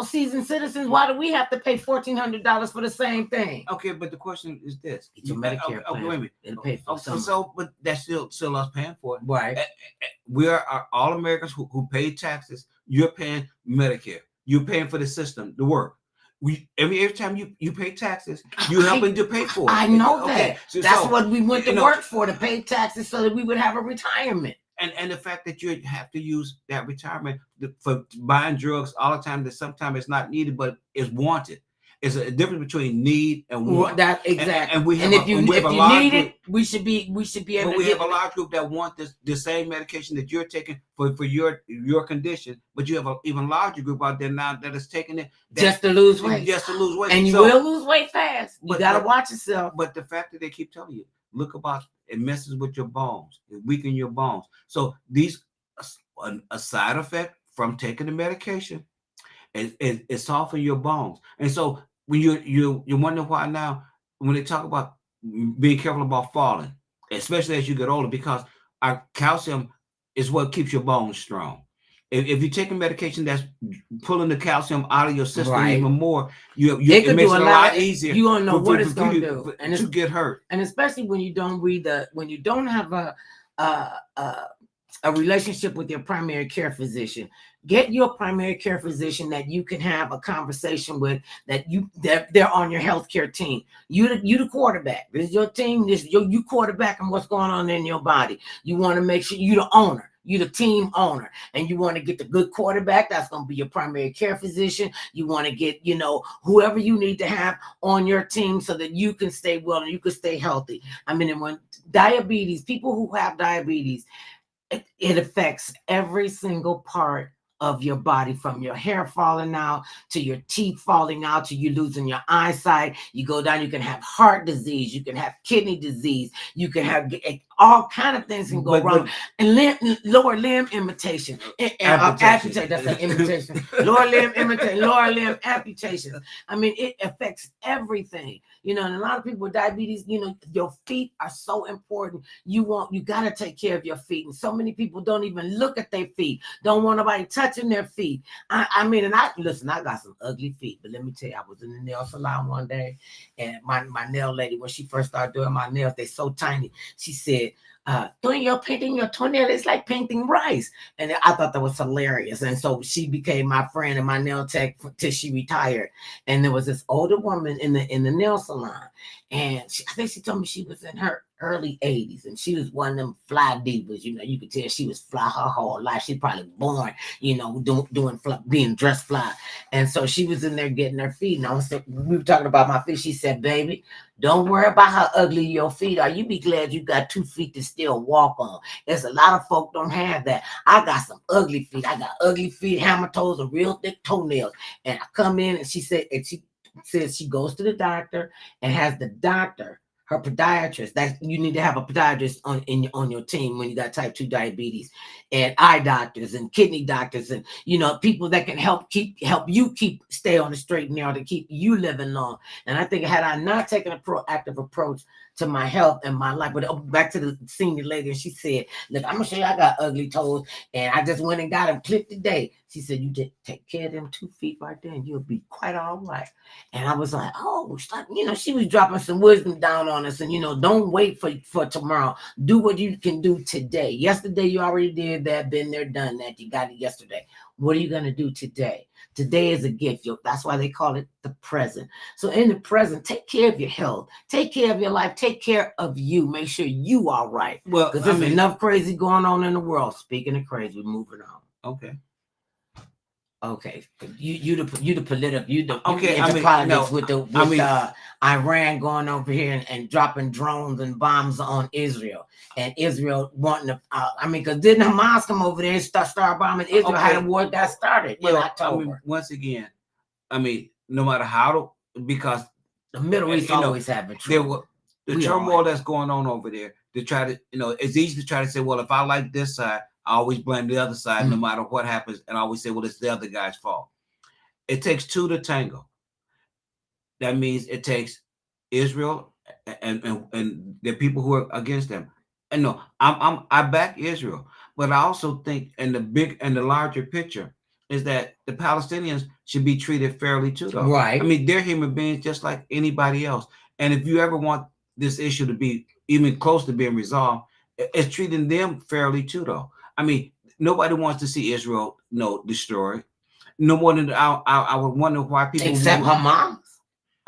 seasoned citizens, why do we have to pay $1,400 for the same thing? Okay, but the question is this: it's a Medicare plan. wait a minute. It'll pay for some. So, but that's still us paying for it, right? We are all Americans who pay taxes. You're paying Medicare. You're paying for the system to work. Every time you pay taxes, you're helping to pay for it. I know that. That's what we went to work for, to pay taxes so that we would have a retirement. And the fact that you have to use that retirement for buying drugs all the time, that sometimes it's not needed but is wanted. It's a difference between need and want. That exactly. And we have if you need it, we should be able. But we have a large group that want the same medication that you're taking for your condition. But you have an even larger group out there now that is taking it just to lose weight. And you will lose weight fast. You gotta watch yourself. But the fact that they keep telling you, look about it messes with your bones, it weakens your bones. So these a side effect from taking the medication it softens your bones. And so when you wonder why now when they talk about being careful about falling, especially as you get older, because our calcium is what keeps your bones strong. If you're taking medication that's pulling the calcium out of your system even more, it makes it a lot easier. You don't know what it's going to do, and you get hurt. And especially when you don't have a relationship with your primary care physician. Get your primary care physician that you can have a conversation with, that they're on your healthcare team. You the quarterback. This is your team. You quarterback and what's going on in your body. You want to make sure you the owner. You the team owner, and you want to get the good quarterback. That's going to be your primary care physician. You want to get, whoever you need to have on your team so that you can stay well and you can stay healthy. I mean, and when people who have diabetes, it affects every single part of your body, from your hair falling out to your teeth falling out to you losing your eyesight. You go down, you can have heart disease, you can have kidney disease, you can have all kind of things can go wrong. And lower limb amputation. Amputation. That's an imitation. Lower limb amputation. I mean, it affects everything. And a lot of people with diabetes, your feet are so important. You got to take care of your feet. And so many people don't even look at their feet. Don't want nobody touching their feet. I got some ugly feet, but let me tell you, I was in the nail salon one day, and my nail lady, when she first started doing my nails, they're so tiny. She said, painting your toenail is like painting rice. And I thought that was hilarious. And so she became my friend and my nail tech till she retired. And there was this older woman in the nail salon, and I think she told me she was in her early 80s, and she was one of them fly divas. You could tell she was fly her whole life. She probably born, doing fly, being dressed fly. And so she was in there getting her feet. And we were talking about my feet. She said, "Baby, don't worry about how ugly your feet are. You be glad you got 2 feet to still walk on." There's a lot of folk don't have that. I got some ugly feet. I got ugly feet, hammer toes, and real thick toenails. And I come in, and she says she goes to the doctor and has the doctor, her podiatrist. That you need to have a podiatrist on your team when you got type 2 diabetes, and eye doctors and kidney doctors, and people that can help you stay on the straight and narrow, to keep you living long. And I think, had I not taken a proactive approach to my health and my life, but back to the senior lady, and she said, "Look, I'm gonna show you I got ugly toes, and I just went and got them clipped today." She said, "You just take care of them 2 feet right there, and you'll be quite all right." And I was like, "Oh, she was dropping some wisdom down on us, and don't wait for tomorrow. Do what you can do today. Yesterday you already did that, been there, done that. You got it yesterday. What are you gonna do today? Today is a gift. That's why they call it the present. So in the present, take care of your health, take care of your life, take care of you. Make sure you are right. Well, because there's enough crazy going on in the world. Speaking of crazy, we're moving on. Okay, you the political, with Iran going over here and dropping drones and bombs on Israel, and Israel wanting to. Because didn't Hamas come over there and start bombing Israel? How the war got started in October? Once again, no matter how because The Middle East always having trouble. The turmoil that's going on over there, to try to, it's easy to try to say, well, if I like this side, I always blame the other side, no matter what happens, and I always say, well, it's the other guy's fault. It takes two to tango. That means it takes Israel and the people who are against them. And no, I back Israel, but I also think in the larger picture is that the Palestinians should be treated fairly too, though. Right. I mean, they're human beings just like anybody else. And if you ever want this issue to be even close to being resolved, it's treating them fairly too, though. I mean, nobody wants to see Israel, destroyed. No more than I would wonder why people, except Hamas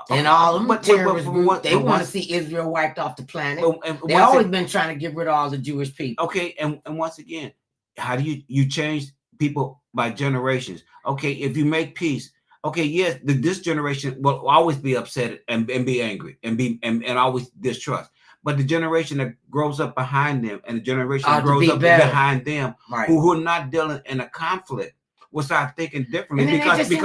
and all them terrorist groups, they want to see Israel wiped off the planet. They've always been trying to get rid of all the Jewish people. Okay, and once again, how do you change people by generations? Okay, if you make peace, okay, yes, this generation will always be upset and be angry and always distrust. But the generation that grows up behind them and the generation that grows up behind them, right, who are not dealing in a conflict, will start thinking differently because you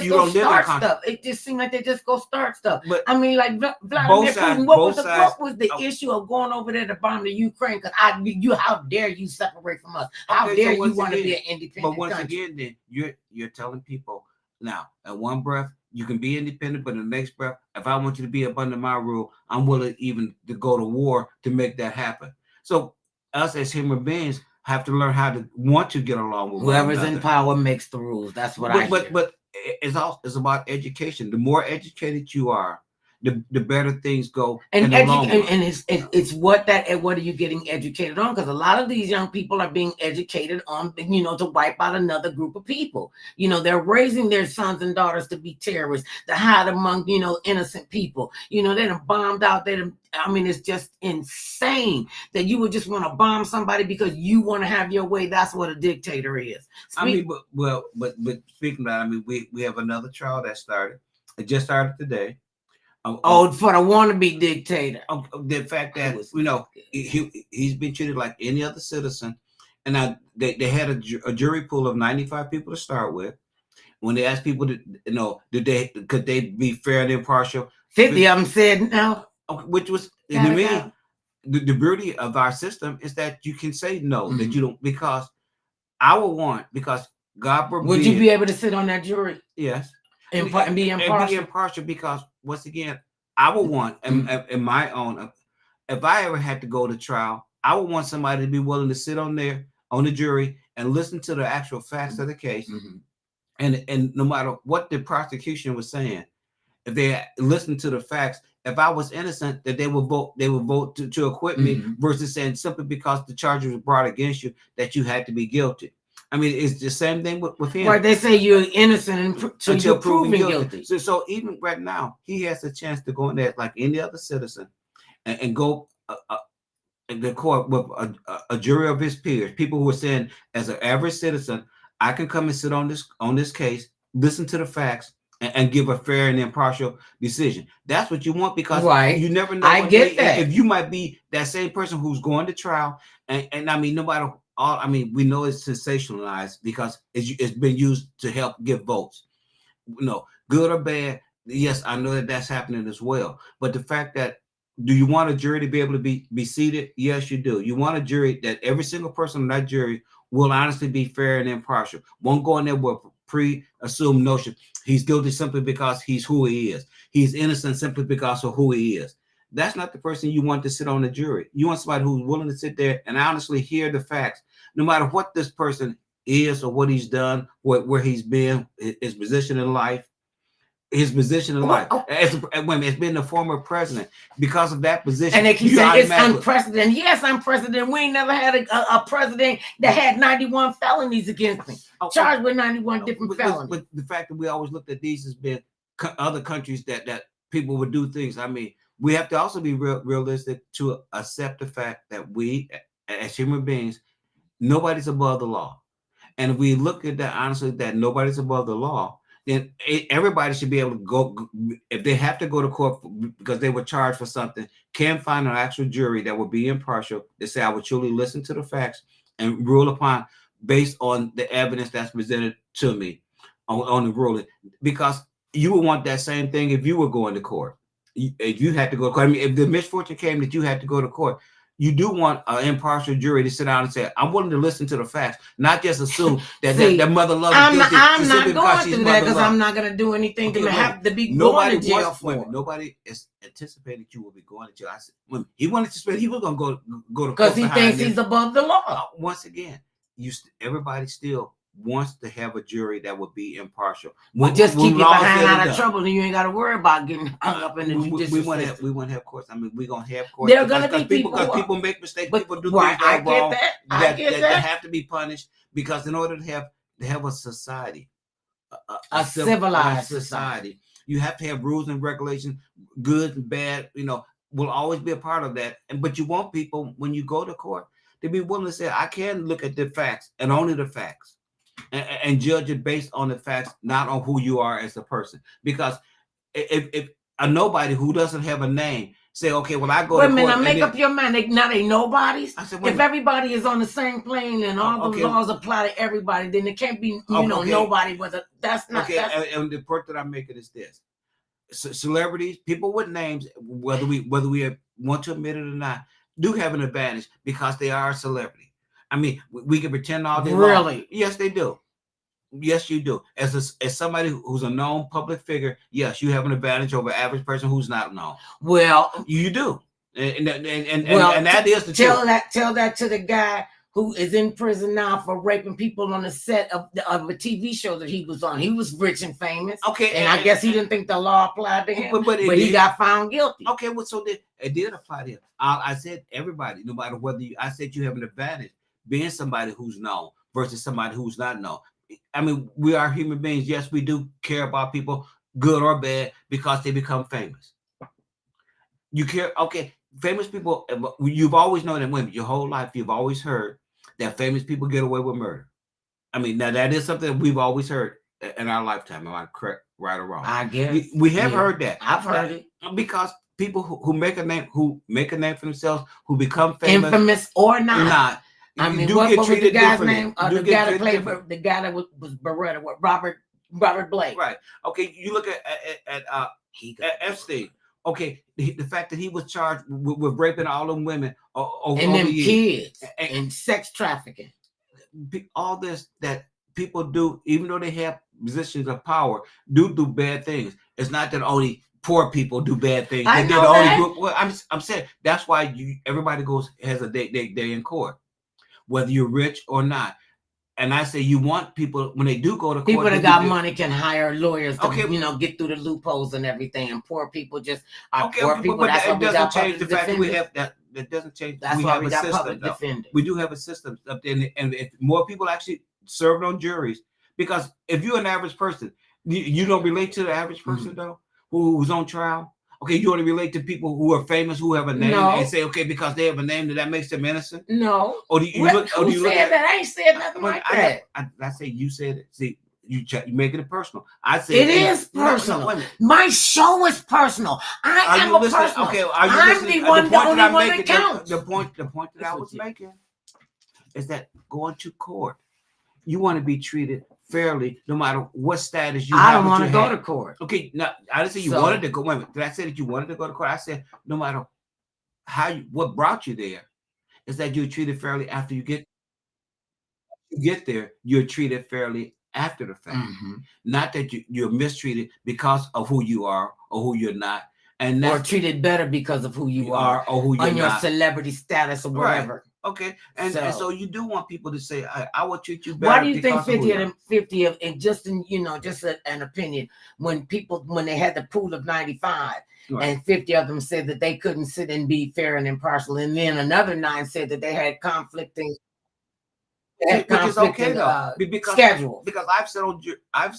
don't live in conflict. It just seems like they just go start stuff. But I mean, like Vladimir Putin, what was the issue of going over there to bomb the Ukraine? Because how dare you separate from us? How dare you want to be an independent But once country? again, then you're telling people now, at one breath, you can be independent, but in the next breath, if I want you to be up under my rule, I'm willing even to go to war to make that happen. So us as human beings have to learn how to want to get along with whoever's in power makes the rules. That's what I hear. But it's about education. The more educated you are, the better things go. And it's what are you getting educated on? Because a lot of these young people are being educated on, to wipe out another group of people. They're raising their sons and daughters to be terrorists, to hide among, innocent people. They done bombed out. It's just insane that you would just want to bomb somebody because you want to have your way. That's what a dictator is. But speaking of that, we have another trial that started. It just started today. For the wannabe dictator. The fact that he's been treated like any other citizen, and they had a jury pool of 95 people to start with. When they asked people could they be fair and impartial, 50 of them said no. Which was to me the beauty of our system is that you can say no, that you don't, because I would want, because God forbid. Would you be able to sit on that jury? Yes. And be impartial. And be impartial, because once again, I would want, in my own, if I ever had to go to trial, I would want somebody to be willing to sit on the jury and listen to the actual facts of the case. And no matter what the prosecution was saying, if they listened to the facts, if I was innocent, that they would vote to acquit me, versus saying simply because the charges were brought against you that you had to be guilty. It's the same thing with him. Right, they say you're innocent until you're proven guilty. So even right now, he has a chance to go in there like any other citizen and go in the court with a jury of his peers, people who are saying, as an average citizen, I can come and sit on this case, listen to the facts, and give a fair and impartial decision. That's what you want, because you never know. I get that. If you might be that same person who's going to trial, and no matter all, we know it's sensationalized because it's been used to help get votes. Good or bad, yes, I know that's happening as well. But the fact that, do you want a jury to be able to be seated? Yes, you do. You want a jury that every single person on that jury will honestly be fair and impartial. Won't go in there with pre-assumed notion. He's guilty simply because he's who he is. He's innocent simply because of who he is. That's not the person you want to sit on the jury. You want somebody who's willing to sit there and honestly hear the facts, no matter what this person is or what he's done, where he's been, his position in life. It's been the former president. Because of that position, and they keep saying it's unprecedented. Yes, unprecedented. We ain't never had a president that had 91 felonies against him, charged with 91 different felonies. But the fact that we always looked at these as being other countries that people would do things. We have to also be realistic to accept the fact that we, as human beings, nobody's above the law. And if we look at that honestly, that nobody's above the law, then everybody should be able to go, if they have to go to court because they were charged for something, can find an actual jury that will be impartial, to say, I will truly listen to the facts and rule upon based on the evidence that's presented to me on the ruling. Because you would want that same thing if you were going to court. if you had to go to court, I mean, if the misfortune came that you had to go to court, you do want an impartial jury to sit down and say, I'm willing to listen to the facts, not just assume that that mother love is guilty. I'm not going through that because I'm not going to do anything to have to be going to jail for. Nobody is anticipating you will be going to jail. I said, he wanted to spend, he was going to go to court because he thinks he's above the law. Once again, everybody still wants to have a jury that would be impartial. Just keep your behind out of trouble, and you ain't got to worry about getting hung up in the judicial system. We want to have courts. I mean, we're gonna have courts. There are going to be people because people make mistakes. People do things that are wrong. That have to be punished, because in order to have a society, a civilized society, you have to have rules and regulations, good and bad. Will always be a part of that. But you want people, when you go to court, to be willing to say, I can look at the facts and only the facts. And judge it based on the facts, not on who you are as a person. Because if a nobody who doesn't have a name say, okay, well, I go to court. Wait a minute, make up your mind. Now they nobodies. I said, if everybody is on the same plane and all the laws apply to everybody, then it can't be nobody. That's not. Okay, and the point that I'm making is this: celebrities, people with names, whether we want to admit it or not, do have an advantage because they are a celebrity. I mean, we can pretend all day long. Really? Yes, they do. Yes, you do. As somebody who's a known public figure, yes, you have an advantage over an average person who's not known. Well, you do, and that is the truth. Tell that to the guy who is in prison now for raping people on the set of a TV show that he was on. He was rich and famous. Okay, and I guess he didn't think the law applied to him, but he got found guilty. Okay, well, so it did apply to him. I said everybody, no matter whether I said you have an advantage being somebody who's known versus somebody who's not known. I mean, we are human beings. Yes, we do care about people, good or bad, because they become famous. You care, okay, famous people, you've always known that women, your whole life, you've always heard that famous people get away with murder. I mean, now that is something that we've always heard in our lifetime. Am I correct, right or wrong? I guess. We have heard that. I've heard it. Because people who make a name for themselves, who become famous. Infamous or not. I mean, what was the guy's name? The guy that played, the guy that was Beretta, Robert Blake. Right. Okay. You look at Epstein. Okay, the fact that he was charged with raping all them women over and them years. Kids and sex trafficking. All this that people do, even though they have positions of power, do bad things. It's not that only poor people do bad things. I know that. Well, I'm saying that's why everybody has a day in court, whether you're rich or not. And I say you want people, when they do go to court, people that got money can hire lawyers to get through the loopholes and everything, and poor people just are poor people. But that doesn't change the fact that we have that. That doesn't change. That's why we got public defenders. We do have a system up there, and if more people actually served on juries, because if you're an average person, you don't relate to the average person though, who's on trial. Okay, you want to relate to people who are famous, who have a name, and say, okay, because they have a name, that makes them innocent? No. Or do you look? Or do you look at that? I ain't said nothing like that. I say you said it. See, you making it personal. I said it is personal. My show is personal. I am a personal. Okay, I'm the only one that counts. The point that I was making is that going to court, you want to be treated fairly, no matter what status you have. I don't want to go to court. Okay, now I didn't say you wanted to go. Wait a minute. Did I say that you wanted to go to court? I said no matter what brought you there, is that you're treated fairly after you get there. You're treated fairly after the fact, not that you're mistreated because of who you are or who you're not, and or treated better because of who you are or who you're on your not. Celebrity status or whatever. Right. Okay, and so you do want people to say, I will treat you better. Why do you think 50 of and just an opinion, when they had the pool of 95 and 50 of them said that they couldn't sit and be fair and impartial, and then another 9 said that they had conflicting. Which is okay though, because schedule. Because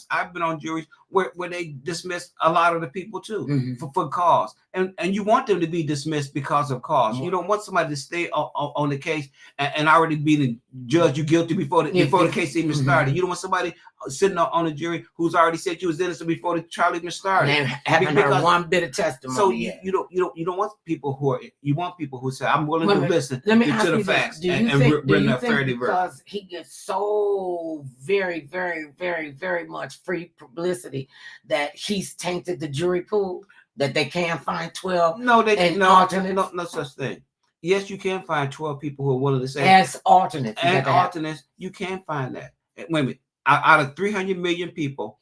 I've been on juries where they dismiss a lot of the people too for cause, and you want them to be dismissed because of cause. You don't want somebody to stay on the case and already be judged you guilty before the case even started. You don't want somebody sitting on a jury who's already said you was innocent before the trial even started. And haven't heard one bit of testimony. So you don't want people who say, I'm willing to listen to the facts and bring a fairly because he gets so very, very, very, very much free publicity that he's tainted the jury pool. that they can't find 12 No, they and no alternates no such thing. Yes, you can find 12 people who are willing to say as alternates. and alternates. You can find that. Wait a minute. Out of 300 million people,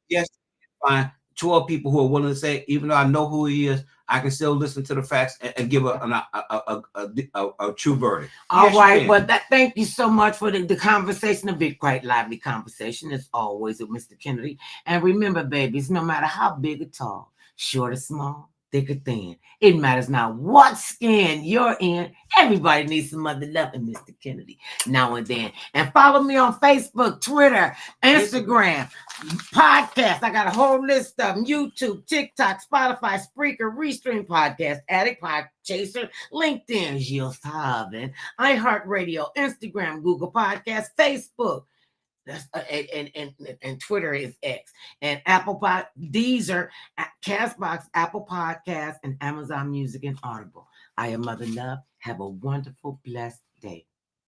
yes, you can find 12 people who are willing to say, even though I know who he is, I can still listen to the facts and give a true verdict. All Yes, right, well, thank you so much for the conversation. A bit quite lively conversation, as always, with Mr. Kennedy. And remember, babies, no matter how big or tall, short or small, thick or thin, it matters not what skin you're in. Everybody needs some mother love and Mr. Kennedy now and then. And follow me on Facebook, Twitter, Instagram, podcast. I got a whole list of them: YouTube, TikTok, Spotify, Spreaker, Restream Podcast, Addict, Podchaser, LinkedIn, Gilles Harvin, iHeartRadio, Instagram, Google Podcast, Facebook. That's and Twitter is X, and Apple Pod, Deezer, Castbox, Apple Podcasts, and Amazon Music and Audible. I am Mother Love. Have a wonderful, blessed day.